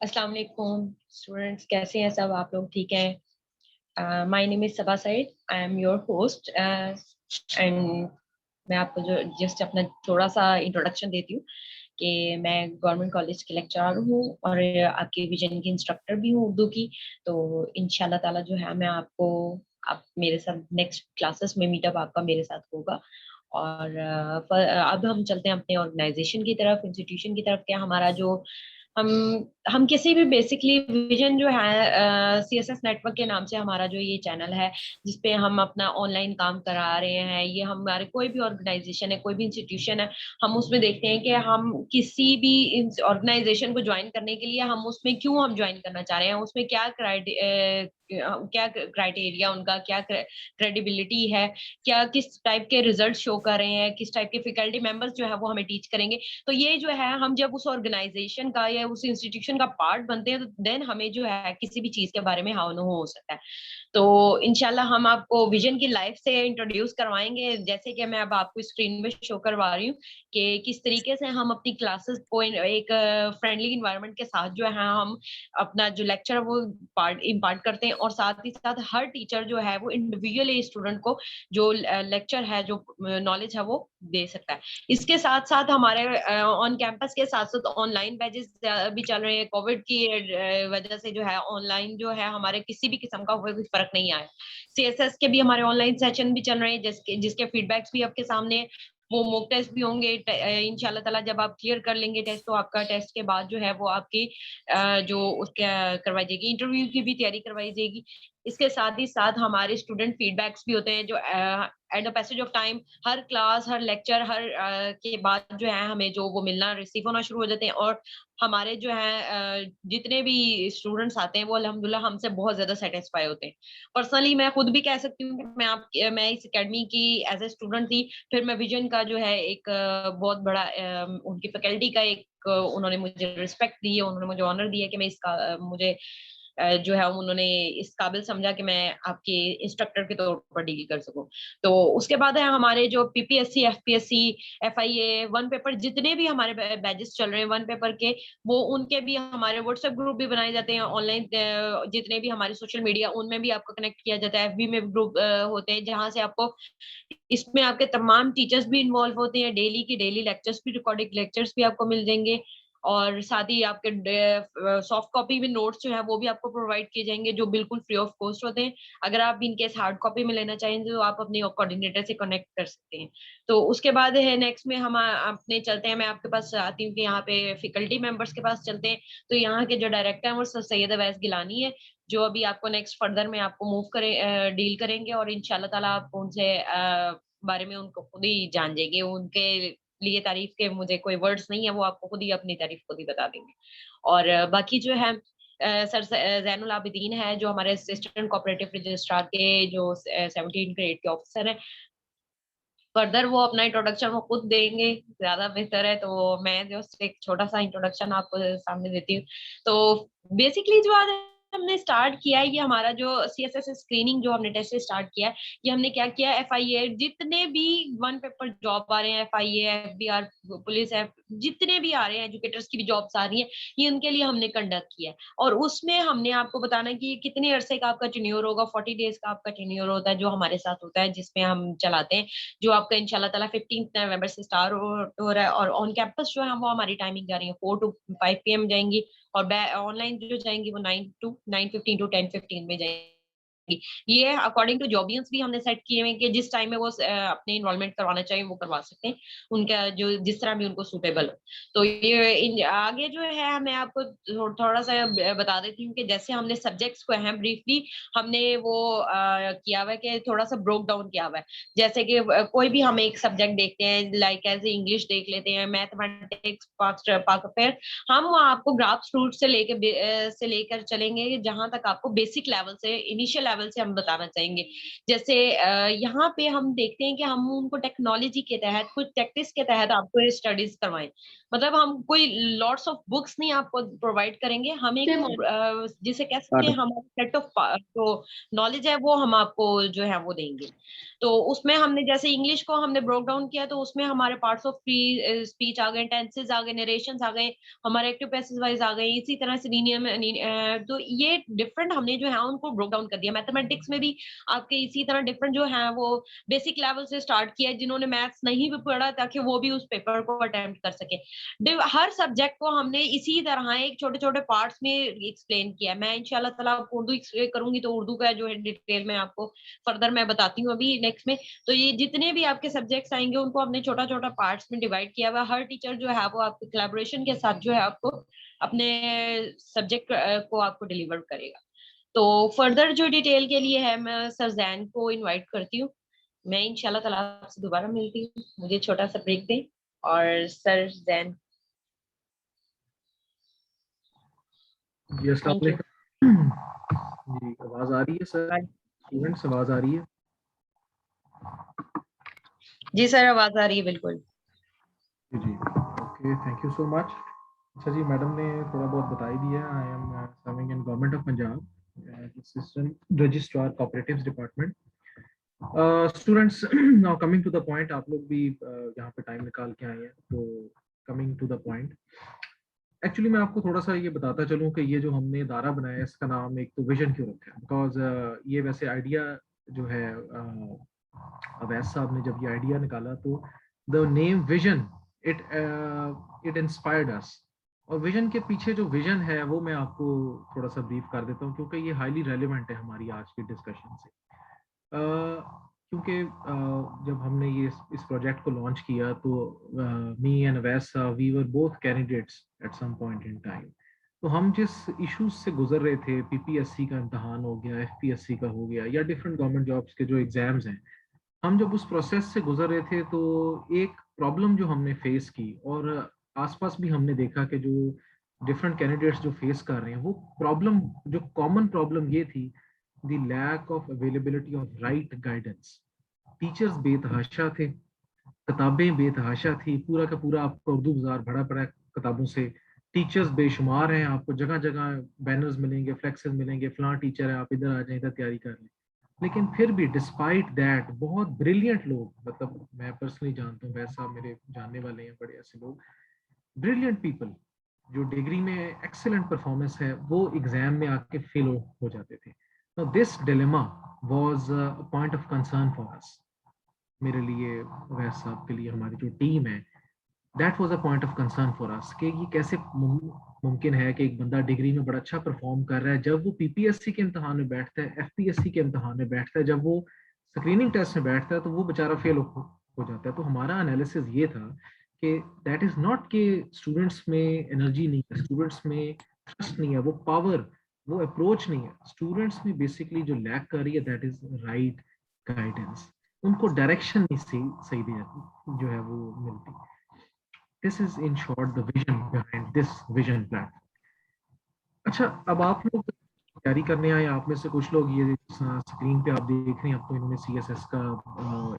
अस्सलाम वालेकुम स्टूडेंट्स, कैसे हैं सब आप लोग? ठीक हैं? My name is Saba Saeed, I am your host and मैं आपको जो जस्ट अपना थोड़ा सा इंट्रोडक्शन देती हूँ कि मैं गवर्नमेंट कॉलेज की लेक्चरर हूँ और आपकी विजन की इंस्ट्रक्टर भी हूँ उर्दू की। तो इंशाल्लाह ताला जो है मैं आपको आप मेरे साथ नेक्स्ट क्लासेस में मीटअप आपका मेरे साथ होगा। और अब हम चलते हैं अपने ऑर्गेनाइजेशन की तरफ, इंस्टीट्यूशन की तरफ। क्या हमारा जो हम हम किसी भी बेसिकली विजन जो है सीएसएस नेटवर्क के नाम से हमारा जो ये चैनल है जिसपे हम अपना ऑनलाइन काम करा रहे हैं, ये हमारे कोई भी ऑर्गेनाइजेशन है, कोई भी इंस्टीट्यूशन है, हम उसमें देखते हैं कि हम किसी भी ऑर्गेनाइजेशन को ज्वाइन करने के लिए हम उसमें क्यों हम ज्वाइन करना चाह रहे हैं, उसमें क्या क्राइटेरिया उनका, क्या क्रेडिबिलिटी है, क्या किस टाइप के रिजल्ट शो कर रहे हैं, किस टाइप के फैकल्टी मेंबर्स जो है वो हमें टीच करेंगे। तो ये जो है हम जब उस ऑर्गेनाइजेशन का या उस इंस्टीट्यूशन का पार्ट बनते हैं तो देन हमें जो है किसी भी चीज के बारे में हाव नो हो सकता है। तो इंशाल्लाह हम आपको विजन की लाइफ से इंट्रोड्यूस करवाएंगे, जैसे कि मैं अब आपको स्क्रीन में शो करवा रही हूँ कि किस तरीके से हम अपनी क्लासेस को एक फ्रेंडली इन्वायरमेंट के साथ जो है हम अपना जो लेक्चर है वो पार्ट इम्पार्ट करते हैं, और साथ ही साथ हर टीचर जो है वो इंडिविजुअली स्टूडेंट को जो लेक्चर है, जो नॉलेज है वो दे सकता है। इसके साथ साथ हमारे ऑन कैंपस के साथ साथ ऑनलाइन बैचेस भी चल रहे हैं। कोविड की वजह से जो है ऑनलाइन जो है हमारे किसी भी किस्म का कोई फर्क नहीं आया। सीएसएस के भी हमारे ऑनलाइन सेशन भी चल रहे हैं, जिसके जिसके फीडबैक्स भी आपके सामने हैं। वो मॉक टेस्ट भी होंगे इंशाल्लाह ताला। जब आप क्लियर कर लेंगे टेस्ट तो आपका टेस्ट के बाद जो है वो आपकी जो उसके करवाई जाएगी, इंटरव्यू की भी तैयारी करवाई जाएगी। इसके साथ ही साथ हमारे स्टूडेंट फीडबैक्स भी होते हैं जो at the passage of time हर क्लास, हर लेक्चर, हर के बाद जो है हमें जो वो मिलना रिसीव होना शुरू हो जाते हैं। और हमारे जो है जितने भी स्टूडेंट्स आते हैं वो अल्हम्दुलिल्लाह हमसे बहुत ज्यादा सेटिस्फाई होते हैं। पर्सनली मैं खुद भी कह सकती हूँ कि मैं इस एकेडमी की एज ए स्टूडेंट थी। फिर मैं विजन का जो है एक बहुत बड़ा उनकी फैकल्टी का एक उन्होंने मुझे रिस्पेक्ट दी है, उन्होंने मुझे ऑनर दिया कि मैं इसका मुझे जो है उन्होंने इस काबिल समझा कि मैं आपके इंस्ट्रक्टर के तौर पर डील कर सकूं। तो उसके बाद है हमारे जो PPSC, FPSC, FIA, one paper, जितने भी हमारे बैचेस चल रहे हैं वन पेपर के, वो उनके भी हमारे व्हाट्सएप ग्रुप भी बनाए जाते हैं ऑनलाइन। जितने भी हमारे सोशल मीडिया उनमें भी आपको कनेक्ट किया जाता है। एफबी में भी ग्रुप होते हैं जहां से आपको इसमें आपके तमाम टीचर्स भी इन्वॉल्व होते हैं। डेली की डेली लेक्चर्स भी, रिकॉर्डेड लेक्चर्स भी आपको मिल जाएंगे। और साथ ही आपके सॉफ्ट कॉपी में नोट्स जो है वो भी आपको प्रोवाइड किए जाएंगे, जो बिल्कुल फ्री ऑफ कॉस्ट होते हैं। अगर आप इनकेस हार्ड कॉपी में लेना चाहें तो आप अपने कोऑर्डिनेटर से कनेक्ट कर सकते हैं। तो उसके बाद है नेक्स्ट में हम अपने चलते हैं, मैं आपके पास आती हूँ कि यहाँ पे फैकल्टी मेंबर्स के पास चलते हैं। तो यहाँ के जो डायरेक्टर हैं वो सर सैयद अवैस गिलानी है, जो अभी आपको नेक्स्ट फर्दर में आपको मूव करें डील करेंगे। और इंशाल्लाह ताला आप उनसे बारे में उनको खुद ही जान जाएंगे। उनके लिए तारीफ के मुझे कोई वर्ड्स नहीं है, वो आपको खुद ही अपनी तारीफ खुद ही बता देंगे। और बाकी जो है सर जैनुल आबिदीन है जो हमारे असिस्टेंट कोऑपरेटिव रजिस्ट्रार के जो 17 ग्रेड के ऑफिसर हैं। फर्दर वो अपना इंट्रोडक्शन वो खुद देंगे, ज्यादा बेहतर है। तो मैं जस्ट एक छोटा सा इंट्रोडक्शन आपको सामने देती हूँ। तो बेसिकली जो आज हमने स्टार्ट किया है, ये हमारा जो सीएसएस स्क्रीनिंग जो हमने टेस्ट से स्टार्ट किया है, ये हमने क्या किया है, एफआईए जितने भी वन पेपर जॉब आ रहे हैं, एफआईए, एफबीआर, पुलिस, एफ जितने भी आ रहे हैं, एजुकेटर्स की भी जॉब्स आ रही हैं, ये उनके लिए हमने कंडक्ट किया है। और उसमें हमने आपको बताना है कि कितने अरसे का आपका टेन्योर होगा। 40 डेज का आपका टेन्योर होता है जो हमारे साथ होता है, जिसमें हम चलाते हैं, जो आपका इंशाल्लाह ताला 15 नवंबर से स्टार्ट हो रहा है। और ऑन कैंपस जो है वो हमारी टाइमिंग जा रही है 4 टू 5 पीएम जाएंगी। और ऑनलाइन जो जाएंगी वो 9 टू 10:15 में जाएंगी। ये अकॉर्डिंग टू जॉबियंस भी हमने सेट किए हैं कि जिस टाइम में वो अपने इन्वॉल्वमेंट करवाना चाहिए वो करवा सकते हैं, उनका जो जिस तरह भी उनको सूटेबल हो। तो ये आगे जो है मैं आपको थोड़ा सा बता देती हूँ कि जैसे हमने सब्जेक्ट्स को है ब्रीफली हमने वो किया हुआ है कि थोड़ा सा ब्रोक डाउन किया हुआ है। जैसे कि कोई भी हम एक सब्जेक्ट देखते हैं, लाइक एज इंग्लिश देख लेते हैं, मैथमेटिक्स, पाक अफेयर, हम वहाँ आपको ग्राफ्स रूट से लेकर चलेंगे जहां तक आपको बेसिक लेवल से, इनिशियल लेवल लेवल से हम बताना चाहेंगे। जैसे यहाँ पे हम देखते हैं कि हम उनको टेक्नोलॉजी के तहत, कुछ प्रैक्टिस के तहत आपको ये स्टडीज करवाएं। मतलब हम कोई लॉट्स ऑफ बुक्स नहीं आपको प्रोवाइड करेंगे, हम एक जिसे कह सकते हैं हमारा सेट ऑफ जो नॉलेज है वो हम आपको जो है वो देंगे। तो उसमें हमने जैसे इंग्लिश को हमने ब्रोक डाउन किया, तो उसमें हमारे पार्ट्स ऑफ फ्री स्पीच आ गए, टेंसेस आ गए, नरेशंस आ गए, हमारे एक्टिव पैसिव वॉइस आ गए, इसी तरह सिनोनिम तो ये डिफरेंट हमने जो है उनको ब्रोक डाउन कर दिया। मैथमेटिक्स में भी आपके इसी तरह डिफरेंट जो है वो बेसिक लेवल से स्टार्ट किया, जिन्होंने मैथ्स नहीं भी पढ़ा ताकि वो भी उस पेपर को अटेम्प्ट कर सके। हर सब्जेक्ट को हमने इसी तरह एक छोटे-छोटे पार्ट्स में एक्सप्लेन किया है। मैं इंशाल्लाह ताला आपको उर्दू एक्सप्लेन करूँगी, तो उर्दू का जो है डिटेल में आपको फर्दर मैं बताती हूँ अभी नेक्स्ट में। तो ये जितने भी आपके सब्जेक्ट्स आएँगे उनको हमने छोटा-छोटा पार्ट्स में डिवाइड किया हुआ है। हर टीचर जो है वो आपको कोलैबोरेशन के साथ जो है आपको अपने सब्जेक्ट को आपको डिलीवर करेगा। तो फर्दर जो डिटेल के लिए है मैं सर ज़ैन को इनवाइट करती हूँ। मैं इंशाल्लाह ताला आपसे दोबारा मिलती हूँ। मुझे छोटा-सा ब्रेक दें और सर ज़ैन। जी, अस्सलाम थैंक यू। वालेकुम। जी, आवाज़ आ रही है सर? स्टूडेंट्स आवाज़ आ रही है? जी सर, आवाज़ आ रही है बिल्कुल। जी, okay, thank you so much. अच्छा जी, मैडम ने थोड़ा बहुत बता ही दिया। I am serving in government of Punjab, assistant registrar cooperatives department. Students, now coming to the point, आप लोग भी यहाँ पे टाइम निकाल के आए हैं, तो coming to the point, actually मैं आपको थोड़ा सा ये बताता चलूँ कि ये जो हमने दायरा बनाया है, इसका नाम एक तो विजन क्यों रखा है। बिकॉज ये वैसे आइडिया जो है, अवैध साहब ने जब ये आइडिया निकाला, तो the name vision it inspired us. और विजन के पीछे जो विजन है वो मैं आपको थोड़ा सा ब्रीफ कर देता हूँ, क्योंकि ये हाईली रेलिवेंट है हमारी आज की डिस्कशन से। क्योंकि जब हमने ये इस प्रोजेक्ट को लॉन्च किया, तो मी एंड वैसा we were both candidates at some point in time. तो हम जिस इश्यूज से गुजर रहे थे, पीपीएससी का इम्तहान हो गया, एफपीएससी का हो गया, या डिफरेंट गवर्नमेंट जॉब्स के जो एग्जाम्स हैं, हम जब उस प्रोसेस से गुजर रहे थे, तो एक प्रॉब्लम जो हमने फेस की, और आसपास भी हमने देखा कि जो डिफरेंट कैंडिडेट्स जो फेस कर रहे हैं, वो प्रॉब्लम, जो कॉमन प्रॉब्लम ये थी, the lack of availability of right guidance. Teachers बेतहाशा थे, किताबें बेतहाशा थी, पूरा का पूरा आपको उर्दू बाजार भरा पड़ा है किताबों से। टीचर्स बेशुमार हैं, आपको जगह जगह बैनर्स मिलेंगे, फ्लेक्सेस मिलेंगे, फलां टीचर है, आप इधर आ जाएं, इधर तैयारी कर लें। लेकिन फिर भी डिस्पाइट दैट बहुत ब्रिलियंट लोग, मतलब मैं पर्सनली जानता हूँ, वैसा मेरे जानने वाले हैं बड़े ऐसे लोग, ब्रिलियंट पीपल, जो डिग्री में एक्सीलेंट परफॉर्मेंस है, वो एग्जाम में आके फेल हो जाते थे। तो this dilemma was a point of concern for us, मेरे लिए, वैस साहब के लिए, हमारी जो टीम है, that was a point of concern for us कि ये कैसे मुमकिन है कि एक बंदा डिग्री में बड़ा अच्छा परफॉर्म कर रहा है, जब वो पीपीएससी के इम्तहान में बैठता है, एफपीएससी के इम्तहान में बैठता है, जब वो स्क्रीनिंग टेस्ट में बैठता है, तो वो बेचारा फेल हो जाता है। तो हमारा एनालिसिस ये था कि दैट इज नॉट कि स्टूडेंट्स में एनर्जी नहीं है, स्टूडेंट्स में ट्रस्ट नहीं है, वो पावर, वो अप्रोच नहीं है, स्टूडेंट्स में बेसिकली जो लैक कर रही है, दैट इज राइट गाइडेंस। उनको डायरेक्शन नहीं सही जो है वो मिलती। This is in short the vision behind this vision plan. अच्छा, अब आप लोग तैयारी करने आए, आप में से कुछ लोग, ये स्क्रीन पे आप देख रहे हैं, अब तो इन्होंने सीएसएस का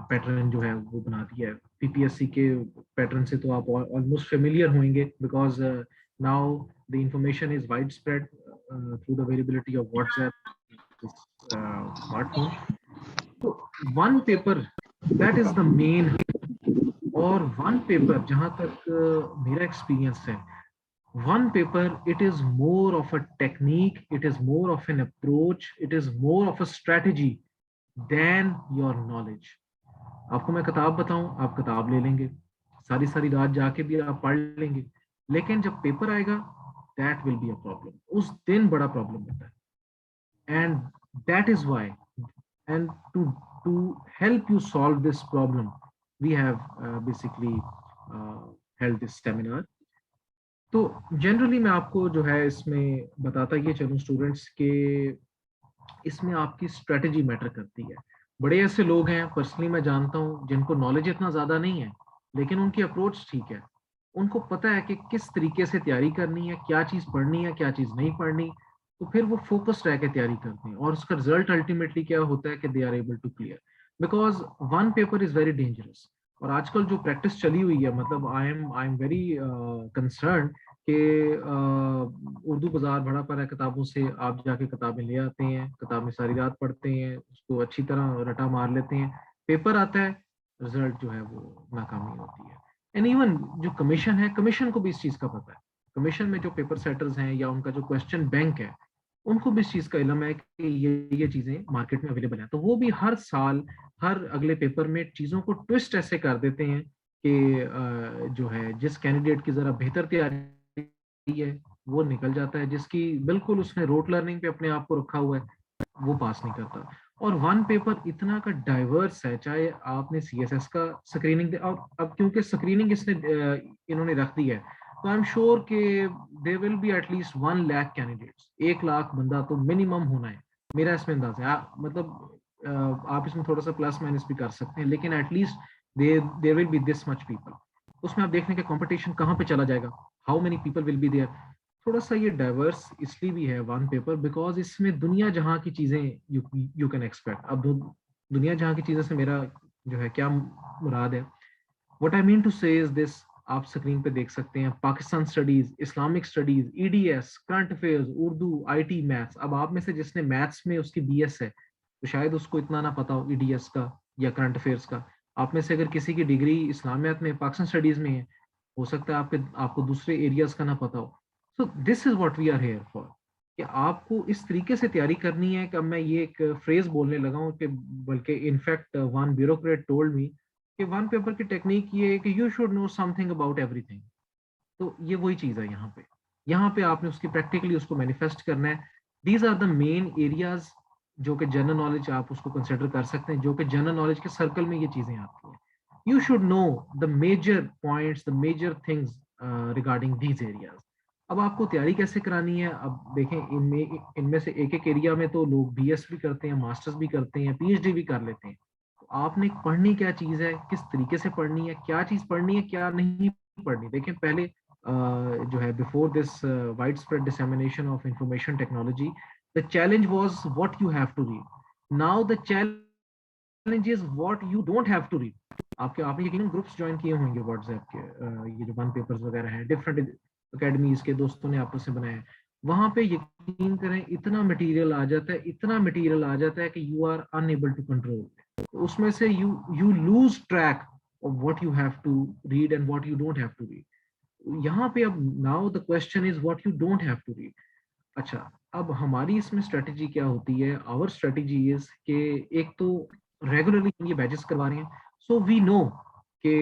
पैटर्न जो है वो बना दिया है। पीपीएससी के पैटर्न से तो आप ऑलमोस्ट फेमिलियर होंगे, because now the information is wide spread through the availability of WhatsApp, smartphone. तो one paper, that is the main. और वन पेपर, जहां तक मेरा एक्सपीरियंस है, one paper, it is more of a technique, it is more of an approach, it is more of a strategy than your knowledge. आपको मैं किताब बताऊं, आप किताब ले लेंगे, सारी सारी रात जाके भी आप पढ़ लेंगे, लेकिन जब पेपर आएगा, that will be a problem, उस दिन बड़ा प्रॉब्लम होता है। and that is why, and to help you solve this problem, we have basically held this seminar. तो जनरली मैं आपको जो है इसमें बताता ये चलूं स्टूडेंट्स के, इसमें आपकी स्ट्रेटजी मैटर करती है। बड़े ऐसे लोग हैं, पर्सनली मैं जानता हूं, जिनको नॉलेज इतना ज़्यादा नहीं है, लेकिन उनकी अप्रोच ठीक है। उनको पता है कि किस तरीके से तैयारी करनी है, क्या चीज़ पढ़नी है, क्या चीज़ नहीं पढ़नी। तो फिर वो फोकस्ड रह के तैयारी करते हैं और उसका रिजल्ट अल्टीमेटली क्या होता है कि they are able to clear, because one paper is very dangerous. और आजकल जो प्रैक्टिस चली हुई है, मतलब आई एम वेरी कंसर्न कि उर्दू बाजार भरा पड़ा है किताबों से, आप जाके किताबें ले आते हैं, किताबें सारी रात पढ़ते हैं, उसको अच्छी तरह रटा मार लेते हैं, पेपर आता है, रिजल्ट जो है वो नाकामी होती है। एंड इवन जो कमीशन है, कमीशन को भी इस चीज का पता है, कमीशन में जो पेपर सेटर्स हैं या उनका जो क्वेश्चन बैंक है, उनको भी इस चीज का इल्म है कि ये चीजें मार्केट में अवेलेबल है, तो वो भी हर साल हर अगले पेपर में चीजों को ट्विस्ट ऐसे कर देते हैं कि जो है जिस कैंडिडेट की जरा बेहतर तैयारी है वो निकल जाता है, जिसकी बिल्कुल उसने रोट लर्निंग पे अपने आप को रखा हुआ है वो पास नहीं करता। और वन पेपर इतना का डाइवर्स है, चाहे आपने सीएसएस का स्क्रीनिंग, और अब क्योंकि स्क्रीनिंग इसने इन्होंने रख दी है, तो आई एम श्योर कि they will be at least 1 lakh candidates, 1 lakh बंदा तो मिनिमम होना है, मेरा इसमें अंदाजा है। मतलब आप इसमें थोड़ा सा प्लस माइनस भी कर सकते हैं, लेकिन at least there will be this much people. उसमें आप देखने का कंपटीशन कहाँ पे चला जाएगा, how many people will be there. थोड़ा सा ये डाइवर्स इसलिए भी है वन पेपर, बिकॉज इसमें दुनिया जहाँ की चीजें यू कैन एक्सपेक्ट। अब दुनिया जहाँ की चीजों से मेरा जो है क्या मुराद है, व्हाट आई मीन टू से इज दिस, आप स्क्रीन पे देख सकते हैं Pakistan studies, Islamic studies, EDS, current affairs, Urdu, IT, maths. अब आप में से जिसने मैथ्स में उसकी बीएस है तो शायद उसको इतना ना पता हो ईडीएस का या करंट अफेयर्स का। आप में से अगर किसी की डिग्री इस्लामियात में, पाकिस्तान स्टडीज में है, हो सकता है आपको दूसरे एरियाज का ना पता हो। So this is what we are here for, कि आपको इस तरीके से तैयारी करनी है। कि अब मैं ये एक फ्रेज बोलने लगा हूँ कि बल्कि in fact one bureaucrat told me कि वन पेपर की टेक्निक ये है कि you should know something about everything. तो ये वही चीज है यहाँ पे आपने उसकी प्रैक्टिकली उसको मैनिफेस्ट करना है। These are the main areas जो कि जनरल नॉलेज आप उसको कंसिडर कर सकते हैं, जो कि जनरल नॉलेज के सर्कल में ये चीजें आती हैं। You should know the major points, the major things regarding these areas. अब आपको तैयारी कैसे करानी है, अब देखें इनमें इनमें से एक एक एरिया में तो लोग बीएस भी करते हैं, मास्टर्स भी करते हैं, पीएचडी भी कर लेते हैं। तो आपने पढ़नी क्या चीज है, किस तरीके से पढ़नी है, क्या चीज पढ़नी है, क्या नहीं पढ़नी। देखें पहले जो है before this wide spread dissemination of information technology, the challenge was what you have to read. Now the challenge is what you don't have to read. आपने यकीनन ग्रुप्स ज्वाइन किए होंगे व्हाट्सएप के, ये जो वन पेपर्स वगैरह हैं, different academies के दोस्तों ने आपस में बनाए हैं। वहां पे यकीन करें इतना मटेरियल आ जाता है, इतना मटेरियल आ जाता है कि you are unable to control. तो उसमें से you lose track of what you have to read and what you don't have to read. यहाँ पे अब now the question is what you don't have to read. अच्छा, अब हमारी इसमें स्ट्रेटेजी क्या होती है, आवर स्ट्रेटेजी इज कि एक तो रेगुलरली हम ये बैचेस करवा रहे हैं, सो वी नो कि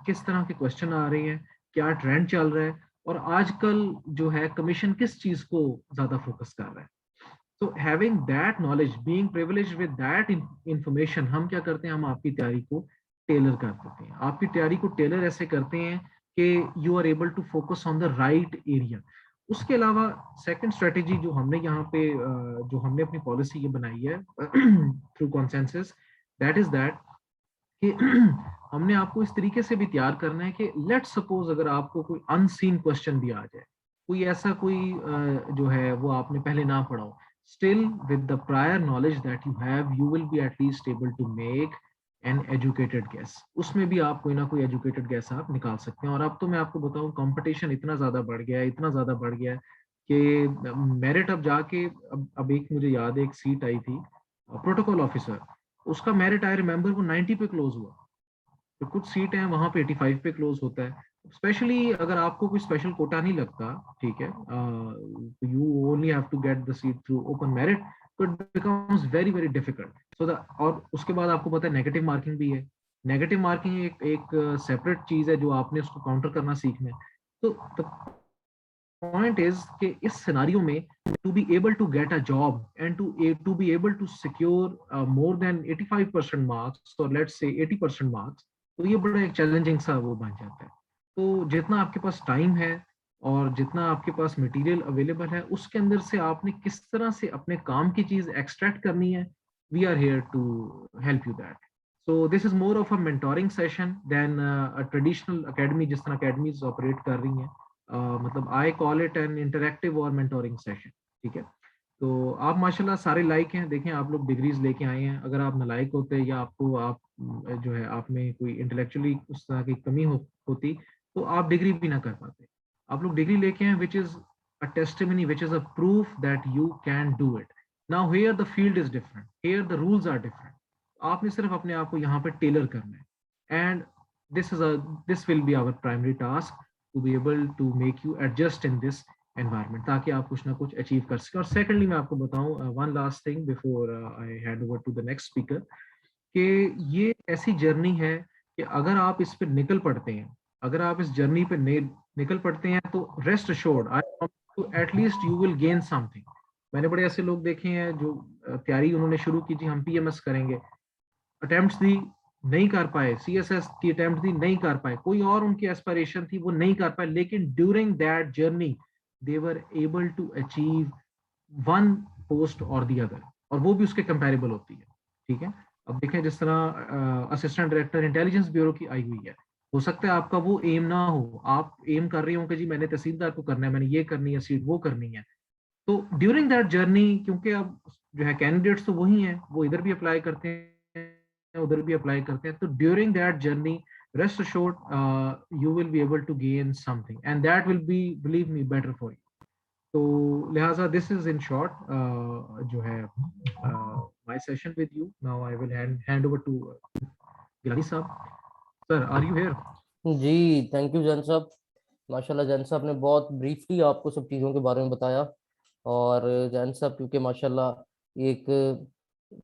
किस तरह के क्वेश्चन आ रहे हैं, क्या ट्रेंड चल रहा है, और आजकल जो है कमीशन किस चीज को ज्यादा फोकस कर रहा है। तो having that knowledge, being privileged with that information, हम क्या करते हैं, हम आपकी तैयारी को टेलर कर देते हैं। आपकी तैयारी को टेलर ऐसे करते हैं कि you are able to focus on the right area. उसके अलावा सेकंड स्ट्रेटेजी जो हमने यहाँ पे जो हमने अपनी पॉलिसी ये बनाई है through consensus, that is that कि हमने आपको इस तरीके से भी तैयार करना है कि लेट सपोज अगर आपको कोई अनसीन क्वेश्चन भी आ जाए, कोई ऐसा कोई जो है वो आपने पहले ना पढ़ा हो, still with the prior knowledge that you have, you will be at least able to make an educated guess. उसमें भी आप कोई ना कोई एजुकेटेड गैस आप निकाल सकते हैं। और अब तो मैं आपको बताऊं, कंपटीशन इतना ज्यादा बढ़ गया है, इतना ज्यादा बढ़ गया है कि मेरिट अब जाके, अब एक मुझे याद है एक सीट आई थी प्रोटोकॉल ऑफिसर, उसका मेरिट आई रिमेम्बर वो 90 पे क्लोज हुआ। तो कुछ सीट है वहां पे 85 पे क्लोज होता है। स्पेशली अगर आपको कोई स्पेशल कोटा नहीं लगता, ठीक है, you only have to get the seat through open merit, तो it becomes very very difficult. So the, और उसके बाद आपको पता है नेगेटिव मार्किंग भी है। नेगेटिव मार्किंग एक सेपरेट चीज है जो आपने उसको काउंटर करना सीखना है। तो पॉइंट इज कि इस सिनारियो में to be able to get a job and to be able to secure more than 85% marks, or let's say 80% marks, तो ये बड़ा एक चैलेंजिंग सा वो बन जाता है। तो जितना आपके पास टाइम है और जितना आपके पास मटेरियल अवेलेबल है, उसके अंदर से आपने किस तरह से अपने काम की चीज एक्सट्रैक्ट करनी है, we are here to help you that. So this is more of a mentoring session than a traditional academy, जिस तरह अकेडमीज ऑपरेट कर रही हैं। मतलब I call it an interactive और मेंटोरिंग सेशन, ठीक है। तो आप माशाल्लाह सारे लायक हैं। देखें आप लोग डिग्रीज लेके आए हैं, अगर आप नालायक होते या आपको आप जो है आप में कोई इंटेलेक्चुअली उस तरह की कमी होती तो आप डिग्री भी ना कर पाते। आप लोग डिग्री लेके आए which is a testimony, which is a proof that you can do it. Now here the field is different, here the rules are different. आपने सिर्फ अपने आप को यहाँ पे टेलर करना है, and this will be our primary task to be able to make you adjust in this environment, ताकि आप कुछ ना कुछ अचीव कर सकें। और सेकेंडली मैं आपको बताऊं one last thing before I hand over to the next speaker, कि ये ऐसी जर्नी है कि अगर आप इस पे निकल पड़ते हैं, अगर आप इस जर्नी पे निकल पड़ते हैं तो rest assured I to at least you will gain something. मैंने बड़े ऐसे लोग देखे हैं जो तैयारी उन्होंने शुरू की, जी हम पीएमएस करेंगे, अटेम्प्ट्स दी, नहीं कर पाए, सीएसएस की अटेम्प्ट दी, नहीं कर पाए, कोई और उनकी एस्पिरेशन थी वो नहीं कर पाए, लेकिन during that journey they were able to achieve one post or the other, और वो भी उसके कंपैरेबल होती है। ठीक है, अब देखें जिस तरह असिस्टेंट डायरेक्टर इंटेलिजेंस ब्यूरो की आई हुई है, हो सकता है आपका वो एम ना हो, आप एम कर रहे हो कि जी मैंने तहसीलदार को करना है, मैंने ये करनी है, सीट वो करनी है। तो ड्यूरिंग दैट जर्नी, क्योंकि अब जो है कैंडिडेट्स तो वही हैं, वो इधर भी अप्लाई करते हैं उधर भी अप्लाई करते हैं, तो during that journey rest assured you will be able to gain something and that will be, believe me, better for you. तो लिहाजा दिस इज इन शॉर्ट जो है my session with you. Now I will hand over to Gilani sahab. Sir are you here? जी thank you Jain sahab. माशाल्लाह जैन साहब ने बहुत briefly आपको सब चीज़ों के बारे में बताया। और जैन साहब क्योंकि माशाल्लाह एक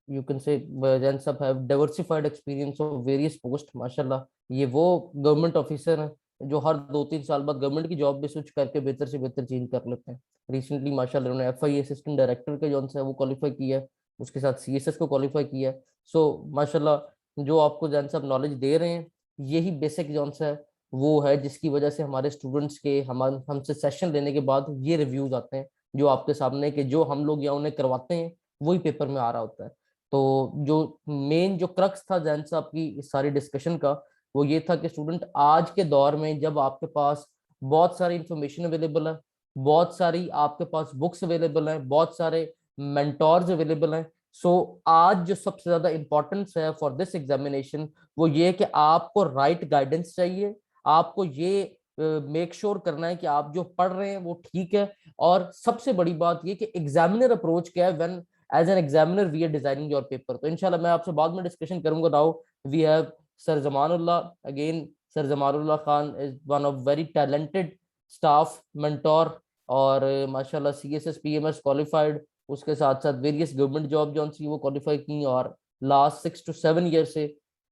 यू कैन से जैन साहब have diversified experience of various post. माशाल्लाह ये वो गवर्नमेंट ऑफिसर हैं जो हर 2-3 साल बाद गवर्नमेंट की जॉब भी स्विच करके बेहतर से बेहतर चेंज कर लेते हैं। रिसेंटली माशाल्लाह उन्होंने एफआई असिस्टेंट डायरेक्टर के जो है वो क्वालिफाई किया है, उसके साथ सीएसएस को क्वालिफाई किया है। सो माशाल्लाह जो आपको जैन साहब नॉलेज दे रहे हैं यही बेसिक जो है वो है जिसकी वजह से हमारे स्टूडेंट्स के हमसे सेशन लेने के बाद ये रिव्यूज आते हैं जो आपके सामने कि जो हम लोग या उन्हें करवाते हैं वही पेपर में आ रहा होता है। तो जो मेन जो क्रक्स था जैन साहब की इस सारी डिस्कशन का वो ये था कि स्टूडेंट आज के दौर में जब आपके पास बहुत सारी इंफॉर्मेशन अवेलेबल है, बहुत सारी आपके पास बुक्स अवेलेबल हैं, बहुत सारे मेंटोर्स अवेलेबल हैं, सो आज जो सबसे ज्यादा इंपॉर्टेंस है फॉर दिस एग्जामिनेशन वो ये कि आपको राइट गाइडेंस चाहिए। आपको ये मेक श्योर करना है कि आप जो पढ़ रहे हैं वो ठीक है। और सबसे बड़ी बात ये कि एग्जामिनर अप्रोच क्या है when as an examiner we are designing your paper. तो इंशाल्लाह मैं आपसे बाद में डिस्कशन करूंगा। Now we have sir Zamanullah again. Sir Zamanullah Khan is one of very talented staff mentor और माशाल्लाह सीएसएस पीएमएस क्वालिफाइड, उसके साथ साथ वेरियस गवर्नमेंट जॉब जो वो क्वालिफाई की और लास्ट 6 to 7 ईयर से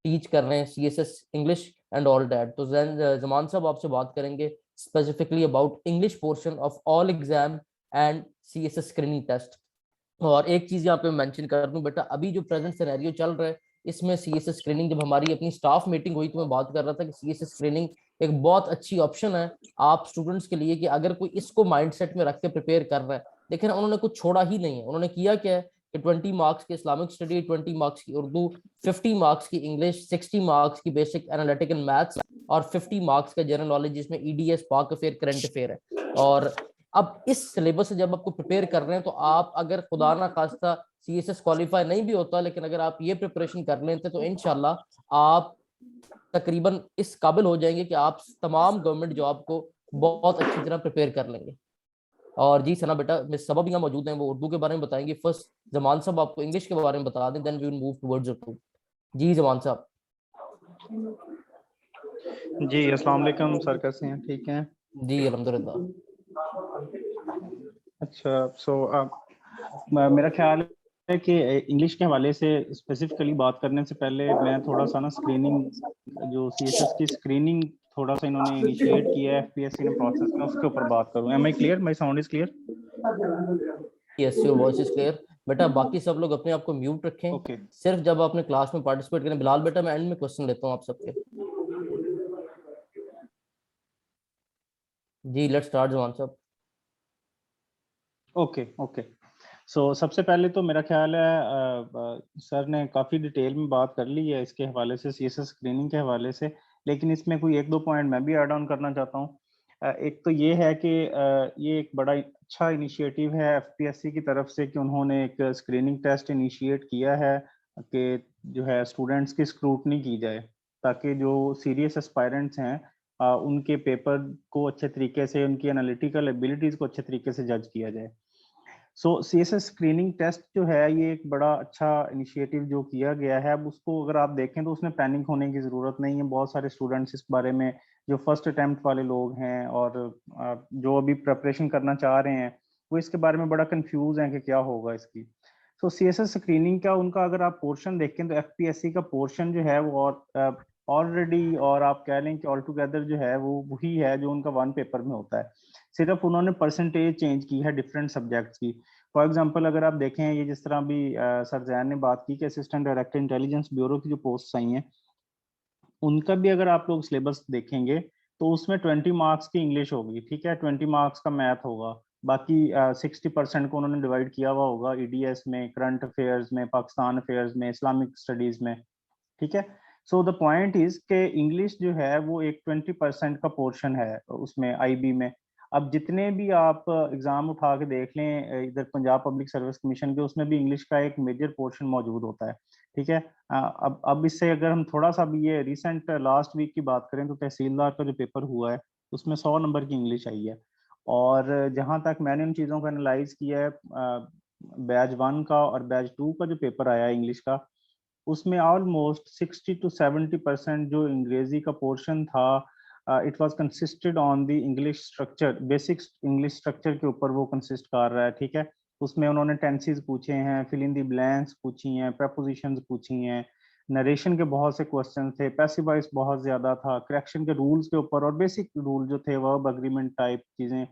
टीच कर रहे हैं CSS English and all that. तो जमान साहब आपसे बात करेंगे specifically about English portion of all exam and CSS screening test. और एक चीज यहाँ पे मेंशन कर दूं बेटा, अभी जो प्रेजेंट सिनेरियो चल रहा है इसमें सीएसएस स्क्रीनिंग, जब हमारी अपनी स्टाफ मीटिंग हुई तो मैं बात कर रहा था कि सीएसएस स्क्रीनिंग एक बहुत अच्छी ऑप्शन है आप स्टूडेंट्स के लिए कि अगर कोई इसको माइंडसेट में रख के प्रिपेयर कर रहा है। लेकिन उन्होंने कुछ छोड़ा ही नहीं है। उन्होंने किया क्या है कि 20 मार्क्स की इस्लामिक स्टडी, 20 मार्क्स की उर्दू, 50 मार्क्स की इंग्लिश, 60 मार्क्स की बेसिक एनालिटिकल मैथ्स और 50 मार्क्स का जनरल नॉलेज जिसमें ईडीएस, पाक अफेयर, करंट अफेयर है। और अब इस सिलेबस से जब आपको प्रिपेयर कर रहे हैं तो आप अगर खुदा ना खास्ता सीएसएस क्वालिफाई नहीं भी होता लेकिन अगर आप ये प्रिपरेशन कर लेते तो इंशाल्लाह आप तकरीबन इस काबिल हो जाएंगे कि आप तमाम गवर्नमेंट जॉब को बहुत अच्छी तरह प्रिपेयर कर लेंगे। और जी सना बेटा मिस सबा भी यहाँ मौजूद हैं, वो उर्दू के बारे में बताएंगे। फर्स्ट जमान साहब आपको इंग्लिश के बारे में बता दें, then we will move towards Urdu. जी जमान साहब। जी अस्सलाम वालेकुम सर, कैसे हैं? ठीक हैं जी अल्हम्दुलिल्लाह। अच्छा मेरा ख्याल है कि इंग्लिश के हवाले से स्पेसिफिकली बात करने से पहले मैं थोड़ा सा ना स्क्रीनिंग, जो सीएसएस की स्क्रीनिंग थोड़ा सा इन्होंने इनिशिएट किया है एफपीएससी ने प्रोसेस में, उसके ऊपर बात करूं। Am I clear? My sound is clear? Yes your voice is clear. बेटा बाकी सब लोग अपने आप को म्यूट रखें। ओके सिर्फ जब आपने क्लास में पार्टिसिपेट करें। बिलाल बेटा मैं एंड में क्वेश्चन लेता हूँ आप सबके। जी लेट्स स्टार्ट जमान साहब। ओके ओके सो सबसे पहले तो मेरा ख्याल है सर ने काफ़ी डिटेल में बात कर ली है इसके हवाले से, सीएसएस स्क्रीनिंग के हवाले से, लेकिन इसमें कोई 1-2 पॉइंट मैं भी ऐड ऑन करना चाहता हूँ। एक तो ये है कि ये एक बड़ा अच्छा इनिशिएटिव है एफपीएससी की तरफ से कि उन्होंने एक स्क्रीनिंग टेस्ट इनिशिएट किया है कि जो है स्टूडेंट्स की स्क्रूटनी की जाए, ताकि जो सीरियस एस्पायरेंट्स हैं उनके पेपर को अच्छे तरीके से, उनकी एनालिटिकल एबिलिटीज को अच्छे तरीके से जज किया जाए। सो सीएसएस स्क्रीनिंग टेस्ट जो है ये एक बड़ा अच्छा इनिशिएटिव जो किया गया है। अब उसको अगर आप देखें तो उसमें पैनिक होने की ज़रूरत नहीं है। बहुत सारे स्टूडेंट्स इस बारे में, जो फर्स्ट अटेम्प्ट वाले लोग हैं और जो अभी प्रिपरेशन करना चाह रहे हैं, वो इसके बारे में बड़ा कंफ्यूज हैं कि क्या होगा इसकी। तो सीएसएस स्क्रीनिंग का उनका अगर आप पोर्शन देखें तो एफपीएससी का पोर्शन जो है वो ऑलरेडी, और आप कह लें कि ऑल टुगेदर जो है वो वही है जो उनका वन पेपर में होता है। सिर्फ उन्होंने परसेंटेज चेंज की है डिफरेंट सब्जेक्ट्स की। फॉर एग्जांपल अगर आप देखें, ये जिस तरह भी सर जैन ने बात की कि असिस्टेंट डायरेक्टर इंटेलिजेंस ब्यूरो की जो पोस्ट आई हैं, उनका भी अगर आप लोग सिलेबस देखेंगे तो उसमें 20 मार्क्स की इंग्लिश होगी, ठीक है, 20 मार्क्स का मैथ होगा, बाकी 60% को उन्होंने डिवाइड किया हुआ होगा ईडीएस में, करंट अफेयर्स में, पाकिस्तान अफेयर्स में, इस्लामिक स्टडीज में, ठीक है। सो द पॉइंट इज के इंग्लिश जो है वो एक 20% का पोर्शन है उसमें आईबी में। अब जितने भी आप एग्जाम उठा के देख लें इधर पंजाब पब्लिक सर्विस कमीशन के, उसमें भी इंग्लिश का एक मेजर पोर्शन मौजूद होता है, ठीक है। अब इससे अगर हम थोड़ा सा भी ये रिसेंट लास्ट वीक की बात करें तो तहसीलदार का जो पेपर हुआ है उसमें 100 नंबर की इंग्लिश आई है। और जहां तक मैंने उन चीज़ों को एनालाइज किया है, बैच 1 का और बैच 2 का जो पेपर आया है इंग्लिश का, उसमें ऑलमोस्ट 60 to 70% जो अंग्रेजी का पोर्शन था, it was consisted on the English structure, basic English structure के ऊपर वो कंसिस्ट कर रहा है, ठीक है। उसमें उन्होंने टेंसेस पूछे हैं, फिल इन द ब्लैंक्स पूछी हैं, प्रेपोजिशंस पूछी हैं, नरेशन के बहुत से क्वेश्चन थे, पैसिव वॉइस बहुत ज्यादा था, करेक्शन के रूल्स के ऊपर और बेसिक रूल जो थे, वर्ब एग्रीमेंट टाइप चीजें,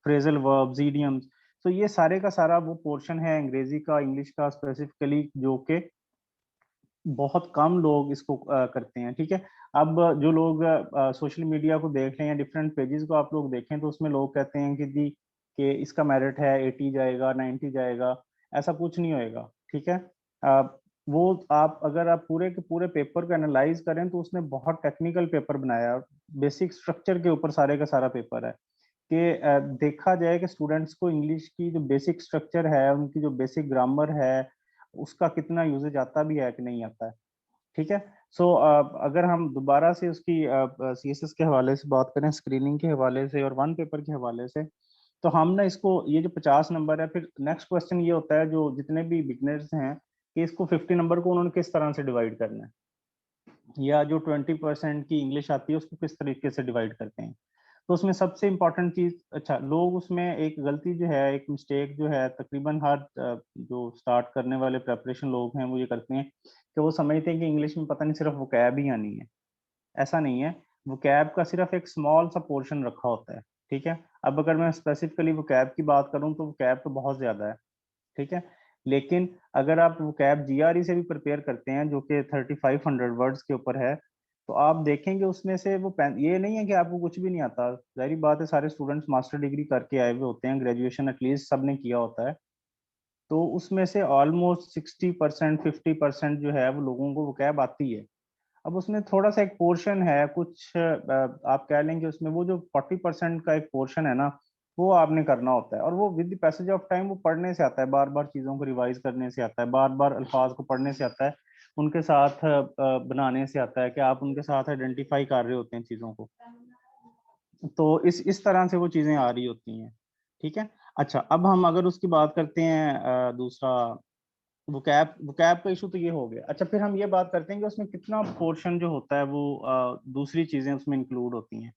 फ्रेजल वर्ब्स, इडियम्स। तो ये सारे का सारा वो पोर्शन है अंग्रेजी का, इंग्लिश का स्पेसिफिकली, जो कि बहुत कम लोग इसको करते हैं, ठीक है। अब जो लोग सोशल मीडिया को देख रहे हैं, डिफरेंट पेजेस को आप लोग देखें, तो उसमें लोग कहते हैं कि जी कि इसका मेरिट है 80 जाएगा, 90 जाएगा। ऐसा कुछ नहीं होएगा, ठीक है। वो आप अगर आप पूरे के पूरे पेपर को एनालाइज करें तो उसने बहुत टेक्निकल पेपर बनाया, बेसिक स्ट्रक्चर के ऊपर सारे का सारा पेपर है कि देखा जाए कि स्टूडेंट्स को इंग्लिश की जो बेसिक स्ट्रक्चर है, उनकी जो बेसिक ग्रामर है, उसका कितना यूजेज आता भी है कि नहीं आता है, ठीक है। सो अगर हम दोबारा से उसकी सीएसएस के हवाले से बात करें, स्क्रीनिंग के हवाले से और वन पेपर के हवाले से, तो हम ना इसको, ये जो 50 नंबर है, फिर नेक्स्ट क्वेश्चन ये होता है जो जितने भी बिगनर्स हैं कि इसको 50 नंबर को उन्होंने किस तरह से डिवाइड करना है, या जो 20% की इंग्लिश आती है उसको किस तरीके से डिवाइड करते हैं। तो उसमें सबसे इम्पोर्टेंट चीज, अच्छा, लोग उसमें एक गलती जो है, एक मिस्टेक जो है, तकरीबन हर जो स्टार्ट करने वाले प्रेपरेशन लोग हैं वो ये करते हैं कि वो समझते हैं कि इंग्लिश में पता नहीं सिर्फ वोकैब ही आनी है। ऐसा नहीं है, वोकैब का सिर्फ एक स्मॉल सा पोर्शन रखा होता है, ठीक है। अब अगर मैं स्पेसिफिकली वोकैब की बात करूं तो वोकैब तो बहुत ज्यादा है, ठीक है। लेकिन अगर आप वोकैब जीआरई से भी प्रिपेयर करते हैं जो कि 3500 वर्ड्स के ऊपर है, तो आप देखेंगे उसमें से वो ये नहीं है कि आपको कुछ भी नहीं आता। जाहिर बात है, सारे स्टूडेंट्स मास्टर डिग्री करके आए हुए होते हैं, ग्रेजुएशन एटलीस्ट सबने किया होता है। तो उसमें से ऑलमोस्ट 60% 50% जो है वो लोगों को वोकैब आती है। अब उसमें थोड़ा सा एक पोर्शन है, कुछ आप कह लेंगे उसमें वो जो 40% का एक पोर्शन है ना, वो आपने करना होता है, और वो with the passage of time वो पढ़ने से आता है, बार बार चीज़ों को रिवाइज करने से आता है, बार बार अल्फाज को पढ़ने से आता है, उनके साथ बनाने से आता है कि आप उनके साथ आइडेंटिफाई कर रहे होते हैं चीज़ों को। तो इस तरह से वो चीज़ें आ रही होती हैं, ठीक है। अच्छा, अब हम अगर उसकी बात करते हैं दूसरा, वोकैब का इशू तो ये हो गया। अच्छा, फिर हम ये बात करते हैं कि उसमें कितना पोर्शन जो होता है वो दूसरी चीजें उसमें इंक्लूड होती हैं।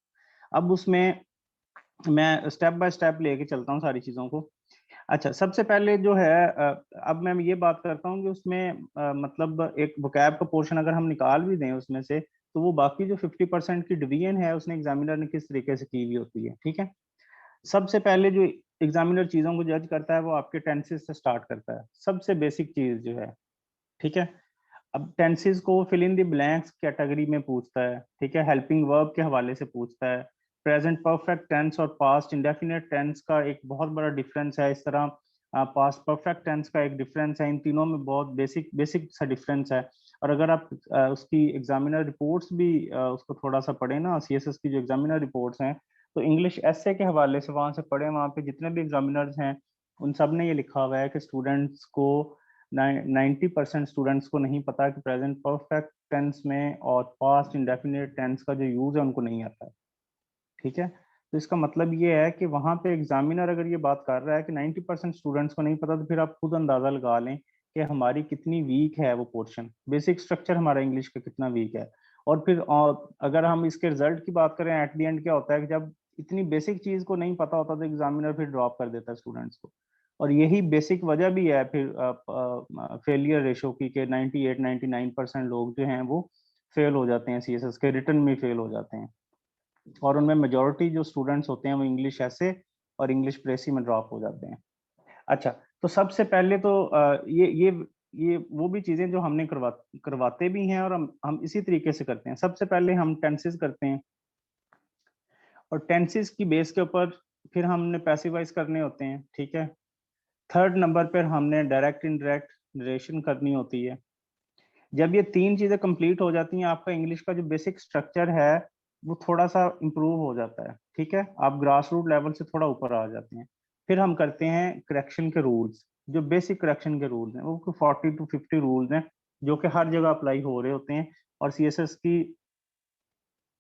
अब उसमें मैं स्टेप बाय स्टेप लेके चलता हूँ सारी चीजों को। अच्छा, सबसे पहले जो है अब मैं ये बात करता हूँ कि उसमें मतलब एक वोकैब का पोर्शन अगर हम निकाल भी दें उसमें से, तो वो बाकी जो 50% की डिवीजन है उसने एग्जामिनर ने किस तरीके से की हुई होती है, ठीक है। सबसे पहले जो एग्जामिनर चीजों को जज करता है वो आपके टेंसेस से स्टार्ट करता है, सबसे बेसिक चीज जो है, ठीक है। अब टेंसेस को fill in the blanks category में पूछता है, ठीक है, हेल्पिंग वर्ब के हवाले से पूछता है, प्रेजेंट परफेक्ट टेंस और पास्ट इंडेफिनिट टेंस का एक बहुत बड़ा डिफरेंस है, इस तरह पास्ट परफेक्ट टेंस का एक डिफरेंस है, इन तीनों में बहुत बेसिक बेसिक सा डिफरेंस है। और अगर आप उसकी एग्जामिनर रिपोर्ट्स भी उसको थोड़ा सा पढ़े ना, सीएसएस की जो एग्जामिनर रिपोर्ट्स हैं, तो इंग्लिश एसे के हवाले से वहां से पढ़े, वहां पे जितने भी एग्जामिनर्स हैं उन सब ने ये लिखा हुआ है कि स्टूडेंट्स को 90% स्टूडेंट्स को नहीं पता कि प्रेजेंट परफेक्ट टेंस में और पास्ट इंडेफिनिट टेंस का जो यूज है उनको नहीं आता है। ठीक है, तो इसका मतलब ये है कि वहां पे एग्जामिनर अगर ये बात कर रहा है कि 90% स्टूडेंट्स को नहीं पता, तो फिर आप खुद अंदाजा लगा लें कि हमारी कितनी वीक है वो पोर्शन, बेसिक स्ट्रक्चर हमारा इंग्लिश का कितना वीक है। और अगर हम इसके रिजल्ट की बात करें, एट द एंड क्या होता है कि जब इतनी बेसिक चीज को नहीं पता होता तो एग्जामिनर फिर ड्रॉप कर देता है स्टूडेंट्स को। और यही बेसिक वजह भी है फिर फेलियर रेशो की, कि 98-99% लोग जो हैं वो फेल हो जाते हैं, सीएसएस के रिटर्न में फेल हो जाते हैं। और उनमें मेजोरिटी जो स्टूडेंट्स होते हैं वो इंग्लिश ऐसे और इंग्लिश प्रेसी में ड्रॉप हो जाते हैं। अच्छा, तो सबसे पहले तो ये वो भी चीजें जो हमने करवाते भी हैं और हम इसी तरीके से करते हैं। सबसे पहले हम टेंसेस करते हैं, और टेंसेस की बेस के ऊपर फिर हमने पैसिवाइज करने होते हैं। ठीक है, थर्ड नंबर पर हमने डायरेक्ट इनडायरेक्ट नरेशन करनी होती है। जब ये तीन चीजें कंप्लीट हो जाती हैं, आपका इंग्लिश का जो बेसिक स्ट्रक्चर है वो थोड़ा सा इम्प्रूव हो जाता है। ठीक है, आप ग्रास रूट लेवल से थोड़ा ऊपर आ जाते हैं। फिर हम करते हैं करेक्शन के रूल्स, जो बेसिक करेक्शन के रूल्स हैं वो 40 to 50 रूल्स हैं जो कि हर जगह अप्लाई हो रहे होते हैं। और सीएसएस की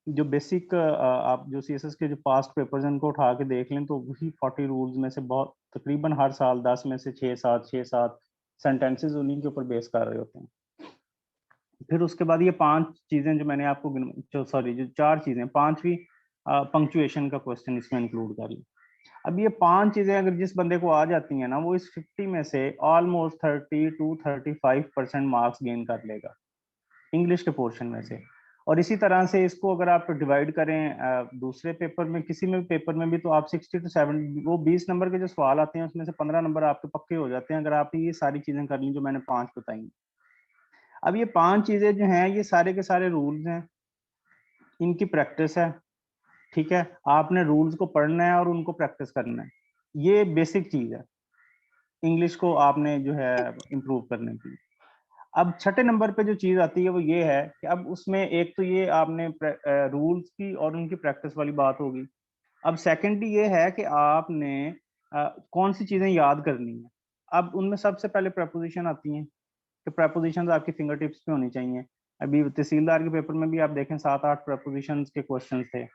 जो बेसिक आप जो सीएसएस के जो पास्ट पेपर्स हैं उनको उठा के देख लें तो वही 40 रूल्स में से बहुत तकरीबन हर साल 10 में से 6-7 सेंटेंसेस उन्हीं के ऊपर बेस कर रहे होते हैं। फिर उसके बाद ये 5 चीजें जो मैंने आपको जो 4 चीजें, 5वीं पंक्चुएशन का क्वेश्चन इसमें इंक्लूड कर ली। अब ये 5 चीजें अगर जिस बंदे को आ जाती हैं ना, वो इस 50 में से ऑलमोस्ट 30 to 35% मार्क्स गेन कर लेगा इंग्लिश के पोर्शन में से। और इसी तरह से इसको अगर आप डिवाइड करें दूसरे पेपर में, किसी में भी पेपर में भी, तो आप 60 to 70, वो 20 नंबर के जो सवाल आते हैं उसमें से 15 नंबर आपके पक्के हो जाते हैं अगर आप ये सारी चीजें कर ली जो मैंने 5 बताई। अब ये 5 चीजें जो हैं ये सारे के सारे रूल्स हैं, इनकी प्रैक्टिस है। ठीक है, आपने रूल्स को पढ़ना है और उनको प्रैक्टिस करना है। ये बेसिक चीज है इंग्लिश को आपने जो है इम्प्रूव करने की। अब छठे नंबर पे जो चीज आती है वो ये है कि अब उसमें एक तो ये आपने रूल्स की और उनकी प्रैक्टिस वाली बात होगी। अब सेकेंडली ये है कि आपने कौन सी चीजें याद करनी है। अब उनमें सबसे पहले प्रपोजिशन आती हैं कि प्रपोजिशंस आपकी फिंगर टिप्स पे होनी चाहिए। अभी तहसीलदार के पेपर में भी आप देखें 7-8 प्रपोजिशंस के क्वेश्चंस थे।